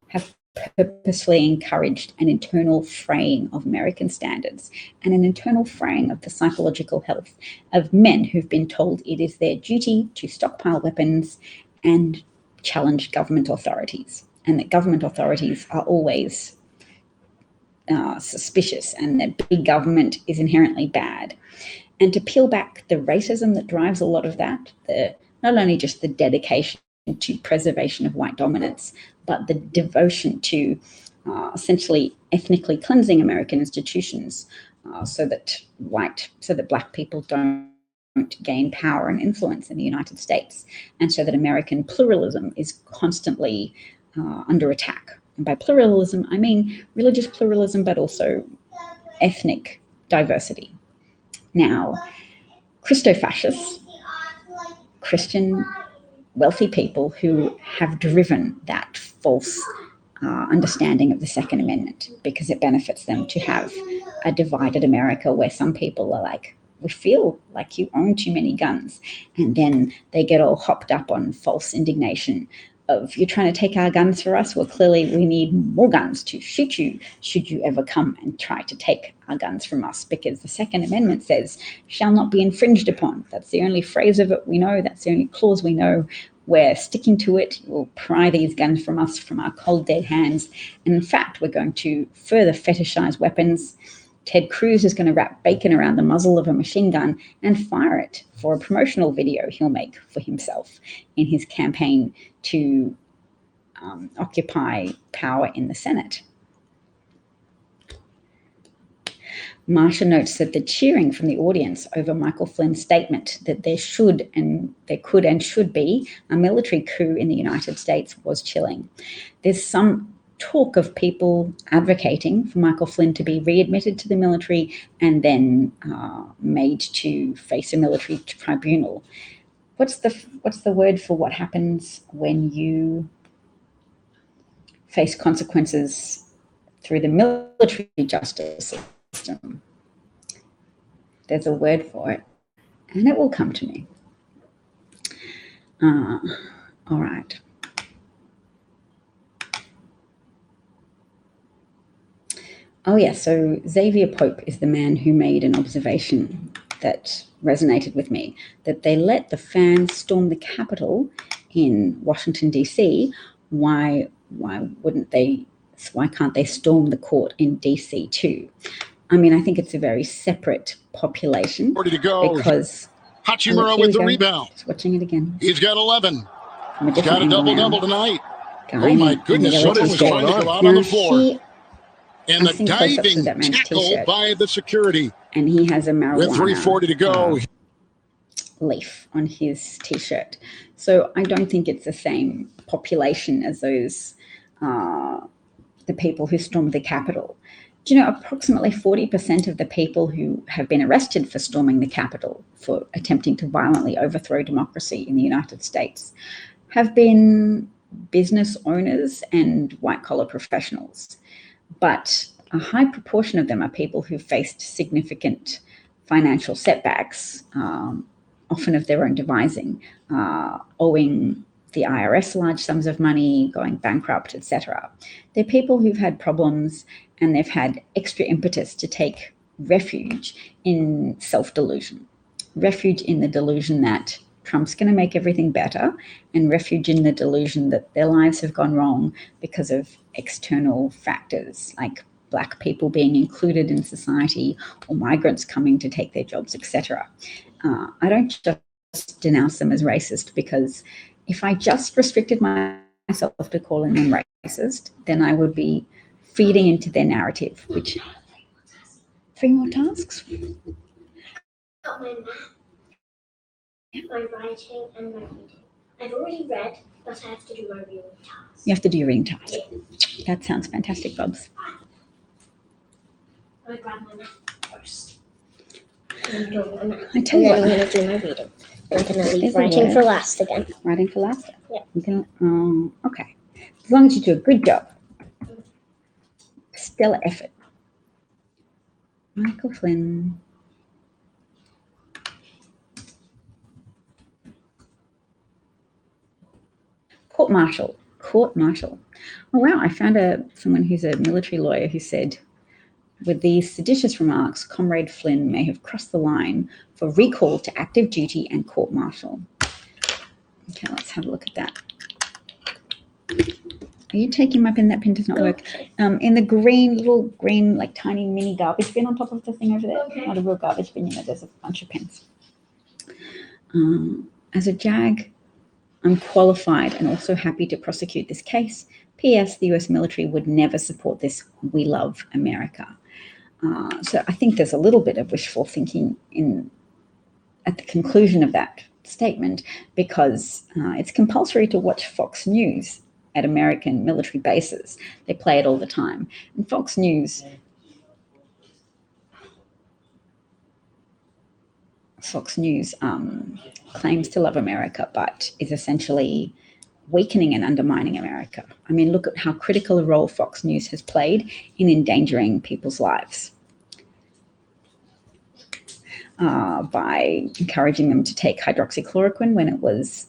[SPEAKER 1] have purposely encouraged an internal fraying of American standards and an internal fraying of the psychological health of men who've been told it is their duty to stockpile weapons and challenge government authorities, and that government authorities are always suspicious and that big government is inherently bad. And to peel back the racism that drives a lot of that, not only just the dedication to preservation of white dominance, but the devotion to essentially ethnically cleansing American institutions so that black people don't gain power and influence in the United States, and so that American pluralism is constantly under attack. And by pluralism, I mean religious pluralism, but also ethnic diversity. Now, Christo-fascists, Christian wealthy people who have driven that false understanding of the Second Amendment because it benefits them to have a divided America where some people are like, we feel like you own too many guns. And then they get all hopped up on false indignation of, you're trying to take our guns for us? Well, clearly we need more guns to shoot you should you ever come and try to take our guns from us, because the Second Amendment says shall not be infringed upon. That's the only phrase of it we know. That's the only clause we know. We're sticking to it. We'll pry these guns from us, from our cold, dead hands. And in fact, we're going to further fetishize weapons. Ted Cruz is going to wrap bacon around the muzzle of a machine gun and fire it for a promotional video he'll make for himself in his campaign to occupy power in the Senate. Marsha notes that the cheering from the audience over Michael Flynn's statement that there could and should be a military coup in the United States was chilling. There's some talk of people advocating for Michael Flynn to be readmitted to the military and then made to face a military tribunal. What's the word for what happens when you face consequences through the military justice system? There's a word for it, and it will come to me. All right. Oh, yeah, so Xavier Pope is the man who made an observation that resonated with me, that they let the fans storm the Capitol in Washington, D.C. Why can't they storm the court in D.C. too? I mean, I think it's a very separate population.
[SPEAKER 7] 40 to go.
[SPEAKER 1] Because
[SPEAKER 7] Hachimura with the rebound.
[SPEAKER 1] Just watching it again.
[SPEAKER 7] He's got 11.
[SPEAKER 1] From a
[SPEAKER 7] He's got a
[SPEAKER 1] different angle
[SPEAKER 7] double-double
[SPEAKER 1] now.
[SPEAKER 7] tonight.
[SPEAKER 1] guy
[SPEAKER 7] Oh my
[SPEAKER 1] in a
[SPEAKER 7] goodness,
[SPEAKER 1] yellow
[SPEAKER 7] what is
[SPEAKER 1] t-shirt.
[SPEAKER 7] going on? Out
[SPEAKER 1] Now
[SPEAKER 7] on the floor. And
[SPEAKER 1] I've
[SPEAKER 7] the
[SPEAKER 1] seen close-ups of
[SPEAKER 7] diving
[SPEAKER 1] that man's
[SPEAKER 7] tackle
[SPEAKER 1] t-shirt,
[SPEAKER 7] by the security.
[SPEAKER 1] and he has a marijuana
[SPEAKER 7] With 3:40 to go.
[SPEAKER 1] leaf on his t-shirt. So I don't think it's the same population as those the people who stormed the Capitol. Do you know approximately 40% of the people who have been arrested for storming the Capitol, for attempting to violently overthrow democracy in the United States, have been business owners and white-collar professionals. But a high proportion of them are people who faced significant financial setbacks, often of their own devising, owing the IRS large sums of money, going bankrupt, etc. They're people who've had problems and they've had extra impetus to take refuge in self-delusion, refuge in the delusion that Trump's going to make everything better, and refuge in the delusion that their lives have gone wrong because of external factors like Black people being included in society or migrants coming to take their jobs, etc. I don't just denounce them as racist, because if I just restricted myself to calling them racist, then I would be feeding into their narrative, which 3 more tasks?
[SPEAKER 2] Got my math, my writing, and my reading. I've already read, but I have to do my reading task.
[SPEAKER 1] You have to do your reading task. That sounds fantastic, Bubs.
[SPEAKER 2] I grab my math first. I'm doing my math.
[SPEAKER 1] I tell you
[SPEAKER 2] and then
[SPEAKER 1] what,
[SPEAKER 2] I'm going to do my reading. I'm going to leave
[SPEAKER 1] There's a
[SPEAKER 2] writing
[SPEAKER 1] word.
[SPEAKER 2] for last again.
[SPEAKER 1] Writing for last?
[SPEAKER 2] Yeah.
[SPEAKER 1] You can, okay. As long as you do a good job. Stellar effort. Michael Flynn. Court-martial. Court-martial. Oh, wow. I found someone who's a military lawyer who said, with these seditious remarks, Comrade Flynn may have crossed the line for recall to active duty and court-martial. Okay, let's have a look at that. Are you taking my pen? That pen does not work. In the little green, like tiny mini garbage bin on top of the thing over there.
[SPEAKER 2] Okay.
[SPEAKER 1] Not a real garbage bin, there's a bunch of pens. As a JAG, I'm qualified and also happy to prosecute this case. P.S. The US military would never support this "We love America." So I think there's a little bit of wishful thinking at the conclusion of that statement, because it's compulsory to watch Fox News at American military bases. They play it all the time. And Fox News claims to love America, but is essentially weakening and undermining America. I mean, look at how critical a role Fox News has played in endangering people's lives by encouraging them to take hydroxychloroquine when it was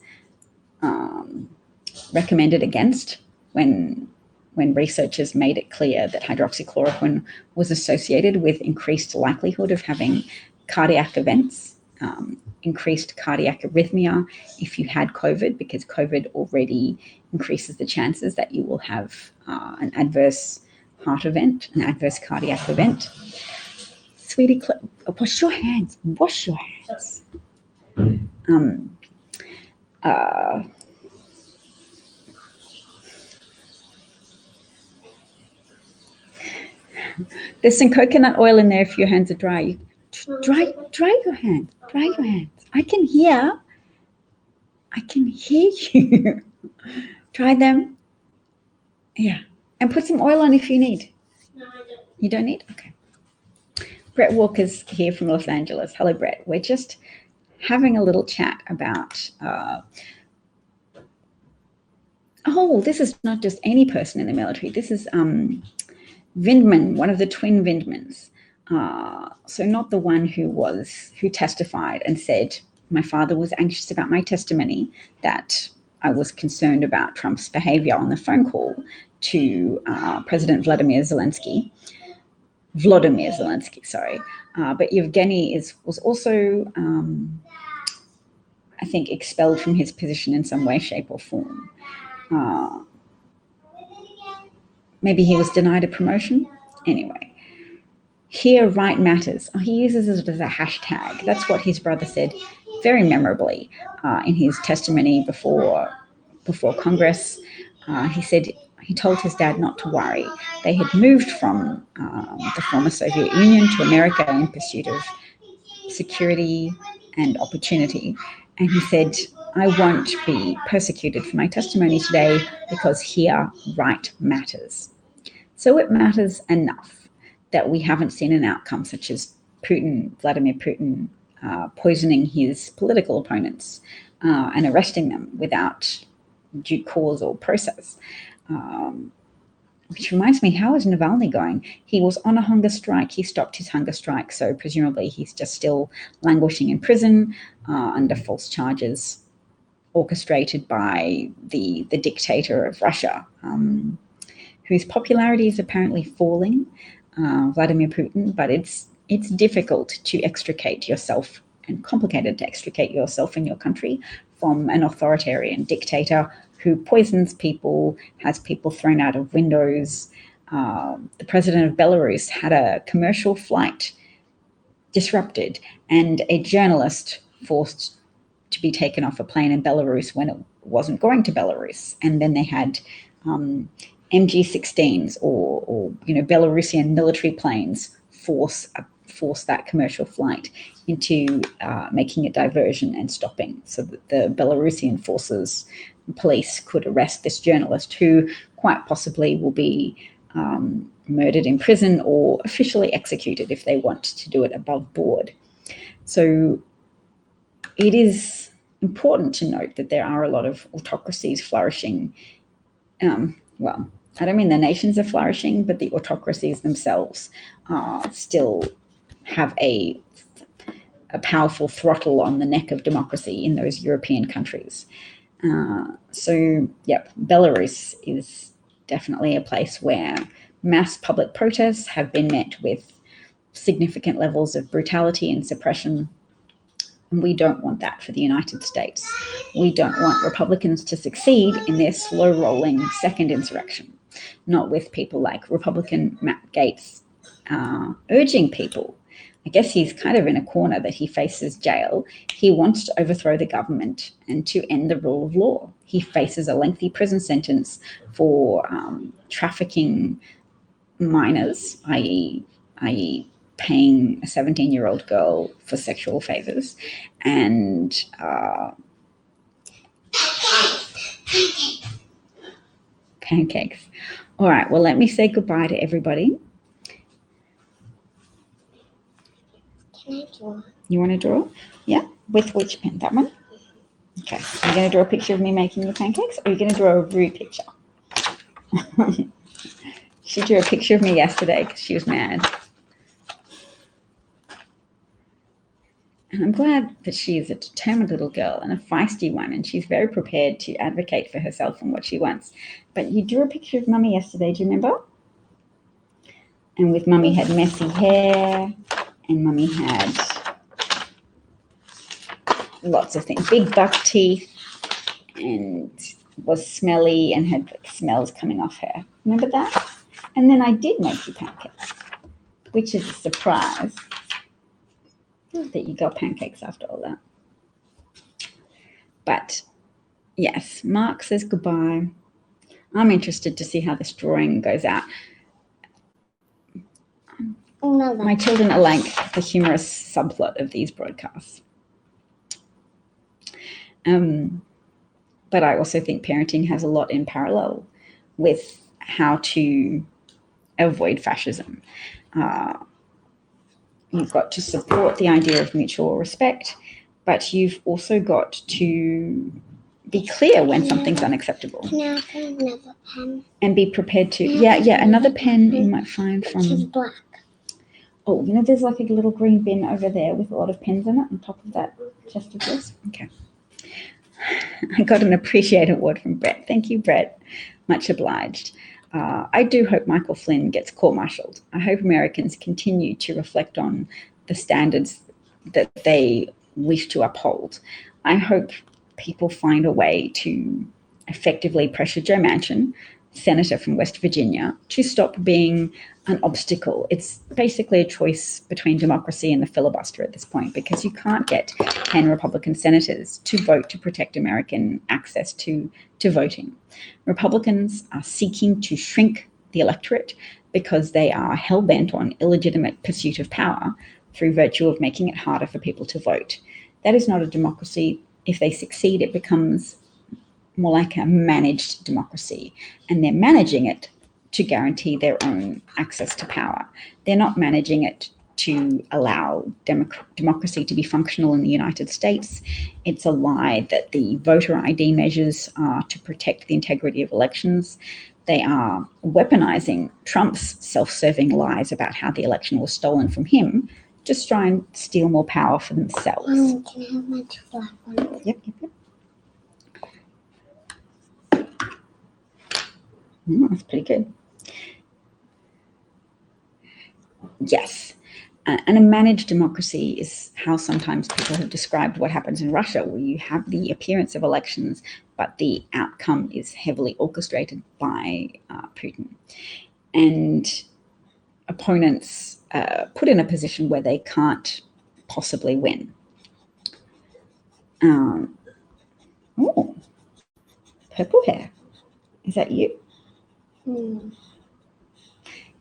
[SPEAKER 1] recommended against, when researchers made it clear that hydroxychloroquine was associated with increased likelihood of having cardiac events, increased cardiac arrhythmia if you had COVID, because COVID already increases the chances that you will have an adverse heart event, an adverse cardiac event. Sweetie, wash your hands. Wash your hands. There's some coconut oil in there if your hands are dry. Dry your hands. Dry your hands. I can hear you. Try them. Yeah. And put some oil on if you need.
[SPEAKER 2] No, I don't.
[SPEAKER 1] You don't need? Okay. Brett Walker's here from Los Angeles. Hello, Brett. We're just having a little chat about this is not just any person in the military. This is Vindman, one of the twin Vindmans. So not the one who testified and said, my father was anxious about my testimony, that I was concerned about Trump's behavior on the phone call to President Vladimir Zelensky, sorry. But Yevgeny was also, I think, expelled from his position in some way, shape, or form. Maybe he was denied a promotion. Anyway, here right matters. He uses it as a hashtag. That's what his brother said very memorably in his testimony before Congress. He said he told his dad not to worry. They had moved from the former Soviet Union to America in pursuit of security and opportunity. And he said, I won't be persecuted for my testimony today because here right matters. So it matters enough that we haven't seen an outcome such as Vladimir Putin, poisoning his political opponents and arresting them without due cause or process. Which reminds me, how is Navalny going? He was on a hunger strike. He stopped his hunger strike, so presumably he's just still languishing in prison under false charges orchestrated by the dictator of Russia, whose popularity is apparently falling, Vladimir Putin, but it's difficult to extricate yourself and complicated to extricate yourself and your country from an authoritarian dictator who poisons people, has people thrown out of windows. The president of Belarus had a commercial flight disrupted and a journalist forced to be taken off a plane in Belarus when it wasn't going to Belarus. And then they had MG-16s or Belarusian military planes force that commercial flight into making a diversion and stopping so that the Belarusian forces and police could arrest this journalist who quite possibly will be murdered in prison or officially executed if they want to do it above board. So it is important to note that there are a lot of autocracies flourishing. Well, I don't mean the nations are flourishing, but the autocracies themselves still have a powerful throttle on the neck of democracy in those European countries. Belarus is definitely a place where mass public protests have been met with significant levels of brutality and suppression. And we don't want that for the United States. We don't want Republicans to succeed in their slow-rolling second insurrection, not with people like Republican Matt Gaetz urging people. I guess he's kind of in a corner that he faces jail. He wants to overthrow the government and to end the rule of law. He faces a lengthy prison sentence for trafficking minors, i.e. paying a 17-year-old girl for sexual favors, and pancakes. All right, well, let me say goodbye to everybody.
[SPEAKER 2] Can I draw?
[SPEAKER 1] You want to draw? Yeah. With which pen? That one? Okay. Are you going to draw a picture of me making the pancakes, or are you going to draw a rude picture? She drew a picture of me yesterday because she was mad. And I'm glad that she is a determined little girl and a feisty one, and she's very prepared to advocate for herself and what she wants. But you drew a picture of Mummy yesterday, do you remember? And with Mummy had messy hair, and Mummy had lots of things, big buck teeth, and was smelly and had smells coming off her. Remember that? And then I did make you pancakes, which is a surprise that you got pancakes after all that. But yes, Mark says goodbye. I'm interested to see how this drawing goes out. My children are like the humorous subplot of these broadcasts. But I also think parenting has a lot in parallel with how to avoid fascism. You've got to support the idea of mutual respect, but you've also got to be clear when something's unacceptable.
[SPEAKER 2] Can I have another pen?
[SPEAKER 1] And be prepared to, another pen you might find from...
[SPEAKER 2] Which is black.
[SPEAKER 1] Oh, there's like a little green bin over there with a lot of pens in it on top of that chest of drawers. Okay. I got an appreciate award from Brett. Thank you, Brett. Much obliged. I do hope Michael Flynn gets court-martialed. I hope Americans continue to reflect on the standards that they wish to uphold. I hope people find a way to effectively pressure Joe Manchin senator from West Virginia to stop being an obstacle. It's basically a choice between democracy and the filibuster at this point, because you can't get 10 Republican senators to vote to protect American access to voting. Republicans are seeking to shrink the electorate because they are hell-bent on illegitimate pursuit of power through virtue of making it harder for people to vote. That is not a democracy. If they succeed, it becomes more like a managed democracy, and they're managing it to guarantee their own access to power. They're not managing it to allow democracy to be functional in the United States. It's a lie that the voter ID measures are to protect the integrity of elections. They are weaponizing Trump's self-serving lies about how the election was stolen from him to try and steal more power for themselves.
[SPEAKER 2] Can I have my two black ones?
[SPEAKER 1] Yep. That's pretty good. Yes. And a managed democracy is how sometimes people have described what happens in Russia, where you have the appearance of elections, but the outcome is heavily orchestrated by Putin. And opponents put in a position where they can't possibly win. Oh, purple hair. Is that you?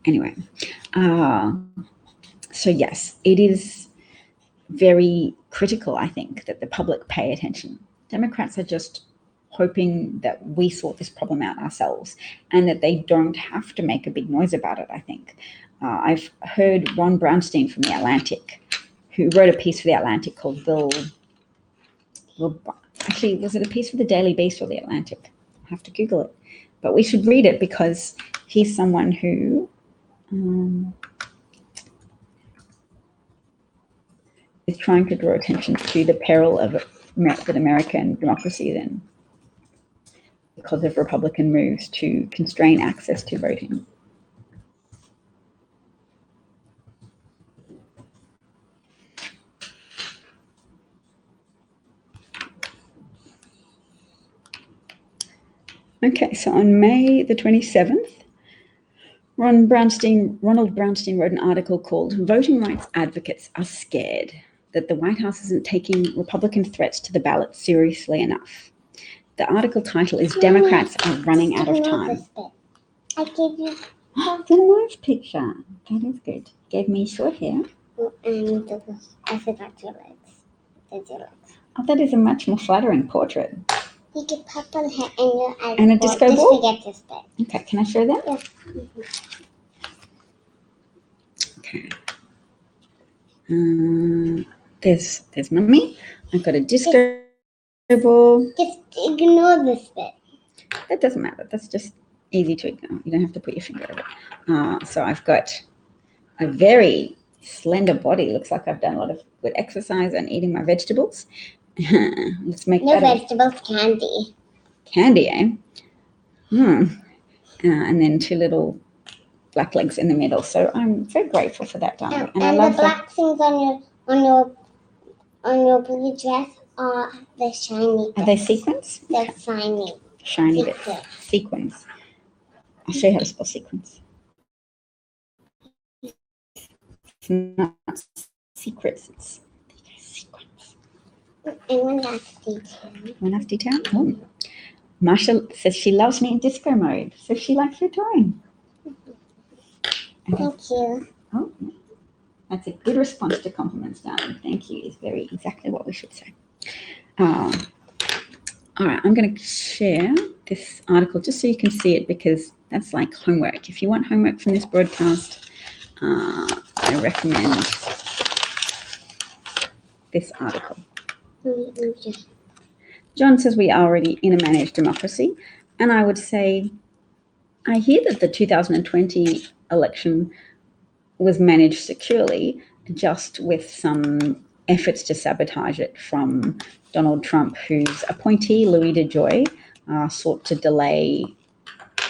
[SPEAKER 1] Anyway, so yes, it is very critical, I think, that the public pay attention. Democrats are just hoping that we sort this problem out ourselves and that they don't have to make a big noise about it, I think. I've heard Ron Brownstein from The Atlantic, who wrote a piece for The Atlantic called actually, was it a piece for the Daily Beast or The Atlantic? I'll have to Google it. But we should read it because he's someone who is trying to draw attention to the peril of that American democracy is in because of Republican moves to constrain access to voting. Okay, so on May the 27th, Ronald Brownstein wrote an article called "Voting Rights Advocates Are Scared That the White House Isn't Taking Republican Threats to the Ballot Seriously Enough." The article title is "Democrats Are Running Out of Time."
[SPEAKER 2] I gave you.
[SPEAKER 1] Oh, it's a nice picture. That is good. Gave me short hair.
[SPEAKER 2] And I forgot your legs. That's your legs.
[SPEAKER 1] Oh, that is a much more flattering portrait.
[SPEAKER 2] You get purple hair and your eyes.
[SPEAKER 1] And a disco ball?
[SPEAKER 2] Just forget this bit.
[SPEAKER 1] Okay, can I show that?
[SPEAKER 2] Yeah.
[SPEAKER 1] Okay. There's Mummy. I've got a disco ball.
[SPEAKER 2] Just ignore this bit.
[SPEAKER 1] That doesn't matter. That's just easy to ignore. You don't have to put your finger over it. So I've got a very slender body. Looks like I've done a lot of good exercise and eating my vegetables. Let's make
[SPEAKER 2] No
[SPEAKER 1] that
[SPEAKER 2] vegetables, candy.
[SPEAKER 1] candy, eh? And then two little black legs in the middle. So I'm very grateful for that, darling.
[SPEAKER 2] And
[SPEAKER 1] I love
[SPEAKER 2] the black things on your blue dress are the shiny bits.
[SPEAKER 1] Are they sequins?
[SPEAKER 2] They're shiny.
[SPEAKER 1] Shiny bits.
[SPEAKER 2] Secret.
[SPEAKER 1] Sequins. I'll show you how to spell sequins. It's not secrets, it's sequins.
[SPEAKER 2] And one last detail.
[SPEAKER 1] One last detail? Oh. Marsha says she loves me in disco mode, so she likes your drawing.
[SPEAKER 2] Thank you.
[SPEAKER 1] Oh, that's a good response to compliments, darling. Thank you is very exactly what we should say. All right, I'm going to share this article just so you can see it because that's like homework. If you want homework from this broadcast, I recommend this article. John says we are already in a managed democracy, and I would say I hear that the 2020 election was managed securely, just with some efforts to sabotage it from Donald Trump, whose appointee, Louis DeJoy, sought to delay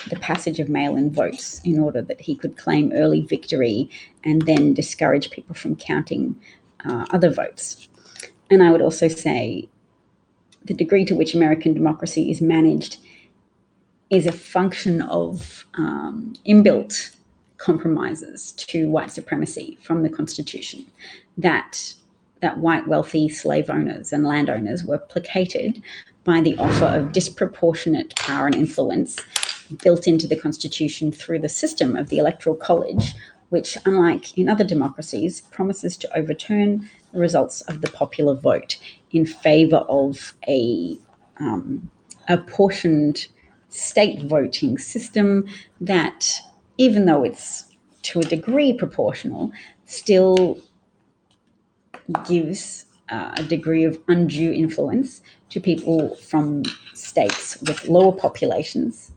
[SPEAKER 1] the passage of mail-in votes in order that he could claim early victory and then discourage people from counting other votes. And I would also say the degree to which American democracy is managed is a function of inbuilt compromises to white supremacy from the Constitution, that white wealthy slave owners and landowners were placated by the offer of disproportionate power and influence built into the Constitution through the system of the Electoral College, which, unlike in other democracies, promises to overturn the results of the popular vote in favour of a apportioned state voting system that, even though it's to a degree proportional, still gives a degree of undue influence to people from states with lower populations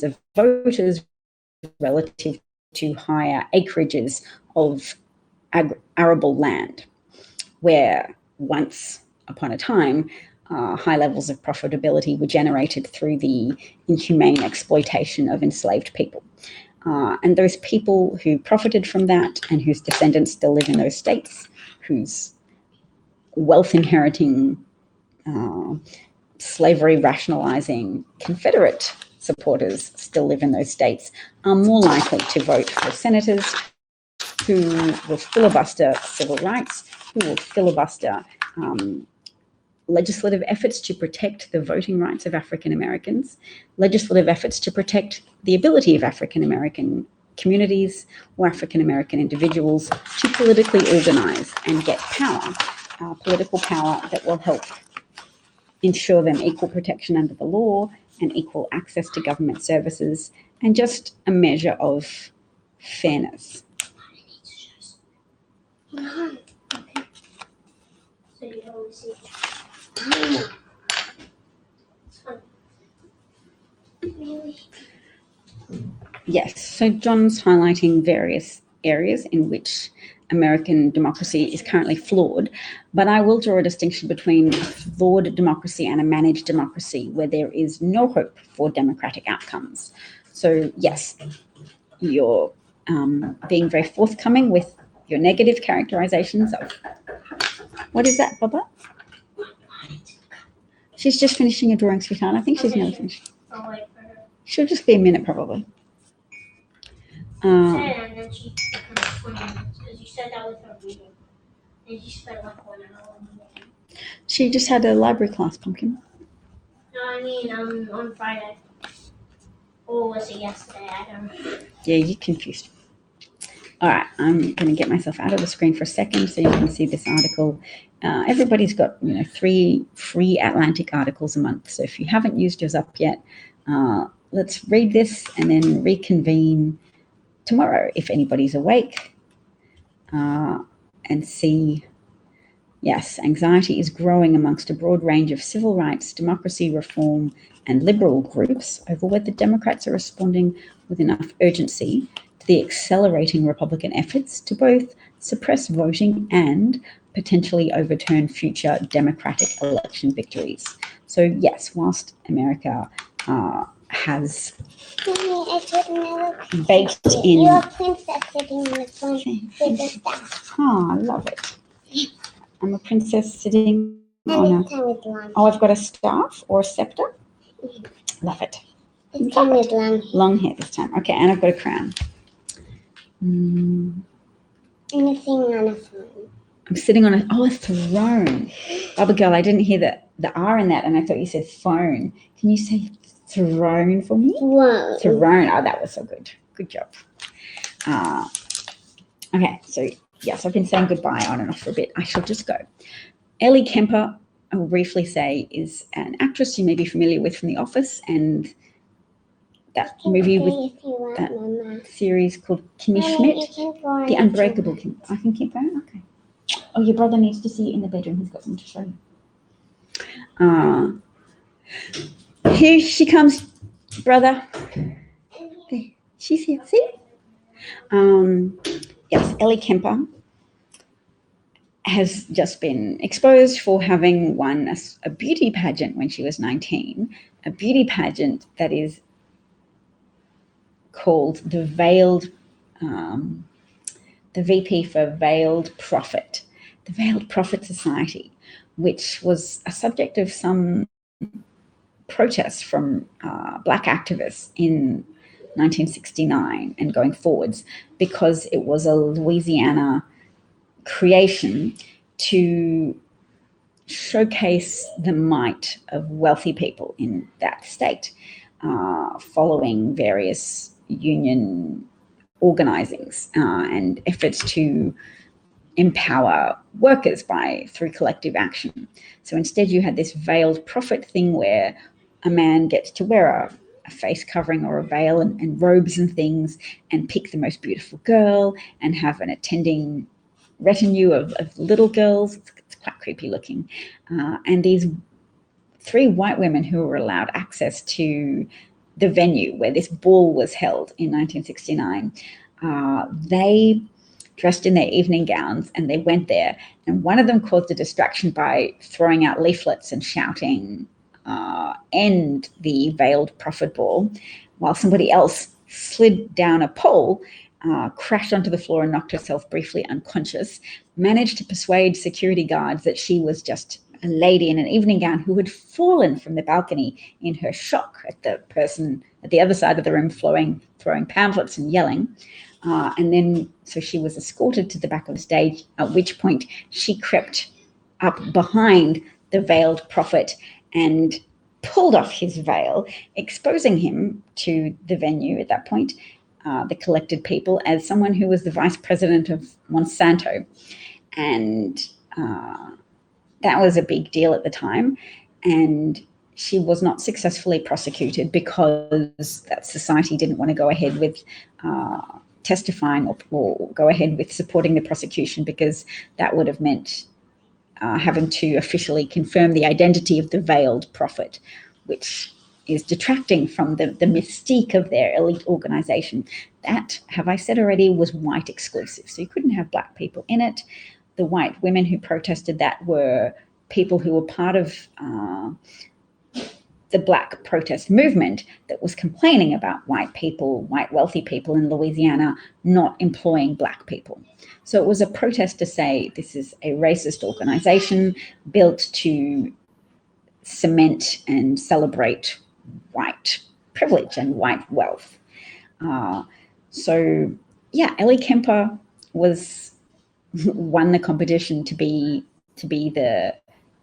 [SPEAKER 1] of voters relative to higher acreages of arable land, where once upon a time high levels of profitability were generated through the inhumane exploitation of enslaved people. And those people who profited from that and whose descendants still live in those states, whose wealth inheriting, slavery rationalizing Confederate supporters still live in those states, are more likely to vote for senators who will filibuster civil rights, who will filibuster legislative efforts to protect the voting rights of African Americans, legislative efforts to protect the ability of African American communities or African American individuals to politically organize and get power, political power that will help ensure them equal protection under the law and equal access to government services and just a measure of fairness.
[SPEAKER 2] Okay. So you always see. Really?
[SPEAKER 1] Yes, so John's highlighting various areas in which American democracy is currently flawed, but I will draw a distinction between a flawed democracy and a managed democracy where there is no hope for democratic outcomes. So yes, you're being very forthcoming with your negative characterizations of, what is that, Bubba? She's just finishing a drawing, sweetheart. I think she's nearly finished.
[SPEAKER 2] I'll wait for her.
[SPEAKER 1] She'll just be a minute probably.
[SPEAKER 2] And then she becomes 20 minutes because you said that with her reading. And she spent like 1 hour on the weekend.
[SPEAKER 1] She just had a library class, Pumpkin.
[SPEAKER 2] No, I mean on Friday. Or was it yesterday? I don't know.
[SPEAKER 1] Yeah, you're confused. All right, I'm going to get myself out of the screen for a second so you can see this article. Everybody's got 3 free Atlantic articles a month. So if you haven't used yours up yet, let's read this and then reconvene tomorrow if anybody's awake and see. Yes, anxiety is growing amongst a broad range of civil rights, democracy reform, and liberal groups over whether Democrats are responding with enough urgency to the accelerating Republican efforts to both suppress voting and potentially overturn future Democratic election victories. So yes, whilst America has baked in...
[SPEAKER 2] You're a princess sitting on the phone with the staff.
[SPEAKER 1] Oh, I love it. I'm a princess sitting on
[SPEAKER 2] And
[SPEAKER 1] a...
[SPEAKER 2] this time with long.
[SPEAKER 1] Oh, I've got a staff or a scepter? Love it.
[SPEAKER 2] This time with long.
[SPEAKER 1] Long hair this time. Okay, and I've got a crown.
[SPEAKER 2] And you're sitting on a phone.
[SPEAKER 1] I'm sitting on a throne. Bubba girl, I didn't hear the R in that and I thought you said phone. Can you say throne for me?
[SPEAKER 2] Whoa.
[SPEAKER 1] Throne. Oh, that was so good. Good job. Okay, so yes, I've been saying goodbye on and off for a bit. I shall just go. Ellie Kemper, I will briefly say, is an actress you may be familiar with from The Office and that movie with that series called Kimmy Schmidt, The Unbreakable Kim. I can keep going? Okay. Oh, your brother needs to see you in the bedroom. He's got something to show you. Here she comes, brother. She's here. See? Yes, Ellie Kemper has just been exposed for having won a beauty pageant when she was 19, a beauty pageant that is called the VP for Veiled Prophet, the Veiled Prophet Society, which was a subject of some protests from black activists in 1969 and going forwards, because it was a Louisiana creation to showcase the might of wealthy people in that state, following various union organizings and efforts to empower workers through collective action. So instead you had this veiled prophet thing where a man gets to wear a face covering or a veil and robes and things, and pick the most beautiful girl and have an attending retinue of little girls. It's quite creepy looking. And these 3 white women who were allowed access to the venue where this ball was held in 1969, they dressed in their evening gowns and they went there, and one of them caused a distraction by throwing out leaflets and shouting, end the veiled prophet ball, while somebody else slid down a pole, crashed onto the floor and knocked herself briefly unconscious, managed to persuade security guards that she was just a lady in an evening gown who had fallen from the balcony in her shock at the person at the other side of the room throwing pamphlets and yelling. And then, so she was escorted to the back of the stage, at which point she crept up behind the veiled prophet and pulled off his veil, exposing him to the venue at that point, the collected people, as someone who was the vice president of Monsanto. And that was a big deal at the time. And she was not successfully prosecuted because that society didn't want to go ahead with testifying or go ahead with supporting the prosecution, because that would have meant having to officially confirm the identity of the veiled prophet, which is detracting from the mystique of their elite organization. That, have I said already, was white exclusive. So you couldn't have black people in it. The white women who protested that were people who were part of the black protest movement that was complaining about white people, white wealthy people in Louisiana not employing black people. So it was a protest to say this is a racist organization built to cement and celebrate white privilege and white wealth. So yeah, Ellie Kemper won the competition to be the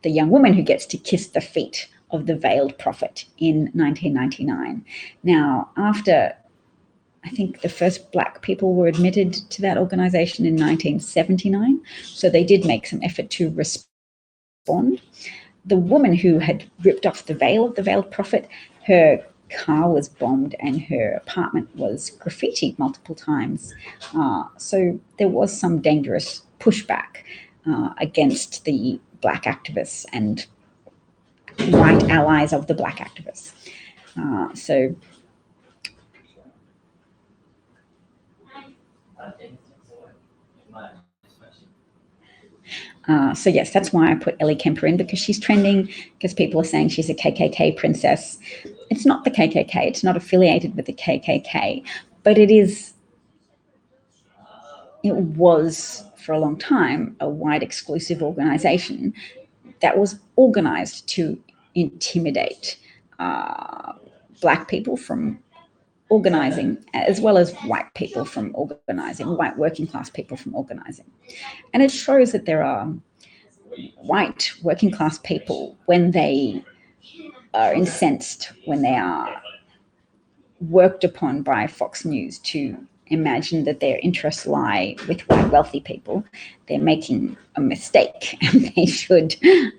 [SPEAKER 1] young woman who gets to kiss the feet of the veiled prophet in 1999. Now, after I think the first black people were admitted to that organization in 1979, so they did make some effort to respond. The woman who had ripped off the veil of the veiled prophet, her car was bombed and her apartment was graffitied multiple times. So there was some dangerous pushback against the black activists and white allies of the black activists. So yes, that's why I put Ellie Kemper in, because she's trending, because people are saying she's a KKK princess. It's not the KKK. It's not affiliated with the KKK, but it was for a long time a white exclusive organization that was organized to intimidate black people from organizing, as well as white people from organizing, white working class people from organizing. And it shows that there are white working class people, when they are incensed, when they are worked upon by Fox News to imagine that their interests lie with white wealthy people, they're making a mistake, and they should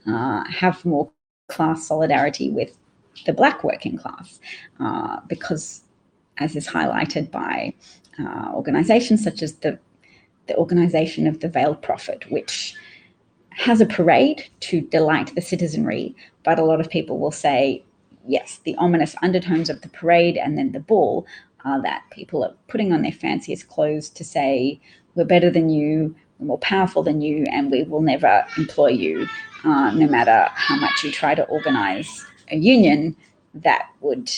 [SPEAKER 1] have more class solidarity with the black working class, because, as is highlighted by organizations such as the Organization of the Veiled Prophet, which has a parade to delight the citizenry, but a lot of people will say, yes, the ominous undertones of the parade and then the ball are that people are putting on their fanciest clothes to say, we're better than you, we're more powerful than you, and we will never employ you, no matter how much you try to organize a union that would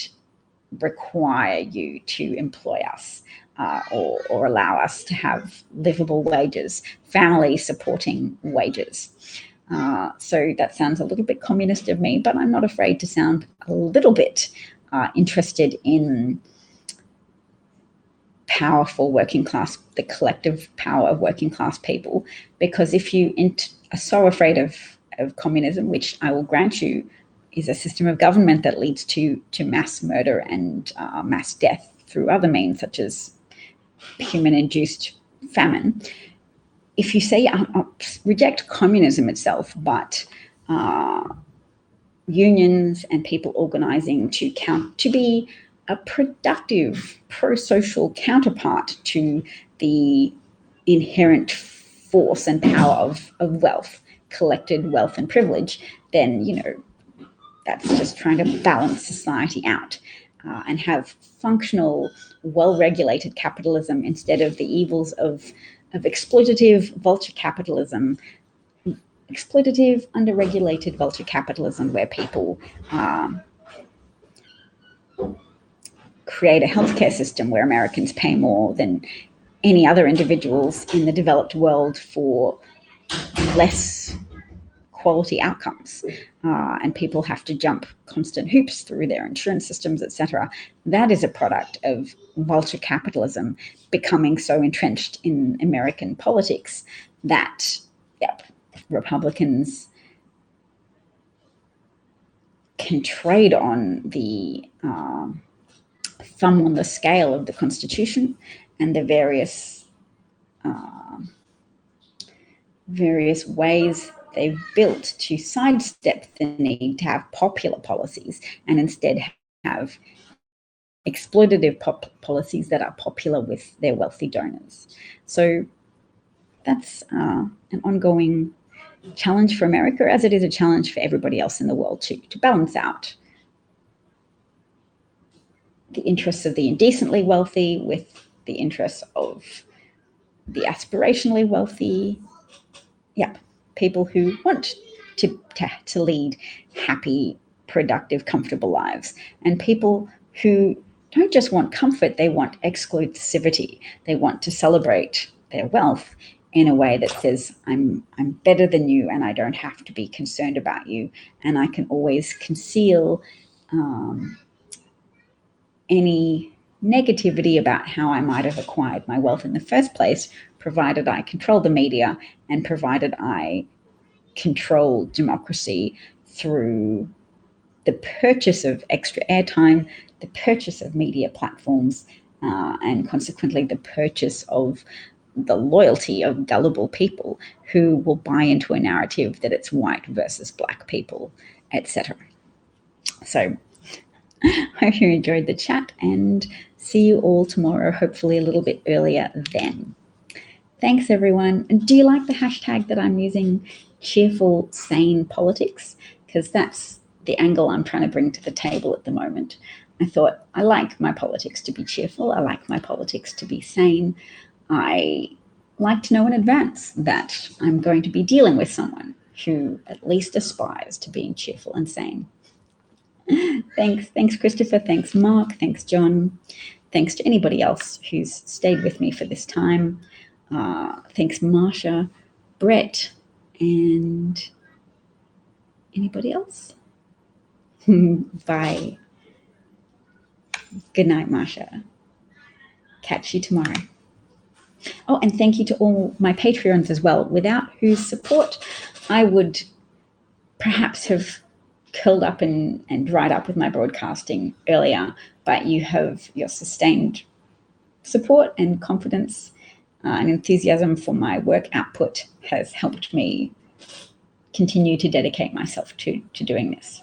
[SPEAKER 1] require you to employ us, or allow us to have livable wages, family supporting wages. So that sounds a little bit communist of me, but I'm not afraid to sound a little bit interested in powerful working class, the collective power of working class people. Because if you are so afraid of communism, which I will grant you is a system of government that leads to mass murder and mass death through other means, such as human-induced famine. If you say reject communism itself, but unions and people organizing to be a productive pro-social counterpart to the inherent force and power of wealth, collected wealth and privilege, then, that's just trying to balance society out and have functional, well-regulated capitalism instead of the evils of exploitative vulture capitalism, exploitative, under-regulated vulture capitalism, where people create a healthcare system where Americans pay more than any other individuals in the developed world for less quality outcomes, and people have to jump constant hoops through their insurance systems, etc. That is a product of vulture capitalism becoming so entrenched in American politics that, Republicans can trade on the thumb on the scale of the Constitution and the various ways they've built to sidestep the need to have popular policies and instead have exploitative policies that are popular with their wealthy donors. So that's an ongoing challenge for America, as it is a challenge for everybody else in the world too, to balance out the interests of the indecently wealthy with the interests of the aspirationally wealthy. People who want to lead happy, productive, comfortable lives, and people who don't just want comfort, they want exclusivity. They want to celebrate their wealth in a way that says, I'm better than you and I don't have to be concerned about you, and I can always conceal any negativity about how I might have acquired my wealth in the first place, provided I control the media and provided I control democracy through the purchase of extra airtime, the purchase of media platforms, and consequently the purchase of the loyalty of gullible people who will buy into a narrative that it's white versus black people, etc. So I hope you enjoyed the chat, and see you all tomorrow, hopefully a little bit earlier then. Thanks, everyone. And do you like the hashtag that I'm using, cheerful, sane politics? Because that's the angle I'm trying to bring to the table at the moment. I thought, I like my politics to be cheerful. I like my politics to be sane. I like to know in advance that I'm going to be dealing with someone who at least aspires to being cheerful and sane. Thanks, Christopher. Thanks, Mark. Thanks, John. Thanks to anybody else who's stayed with me for this time. Thanks, Marsha, Brett, and anybody else? Bye. Good night, Marsha. Catch you tomorrow. Oh, and thank you to all my Patreons as well, without whose support I would perhaps have curled up and dried up with my broadcasting earlier, but your sustained support and confidence and enthusiasm for my work output has helped me continue to dedicate myself to doing this.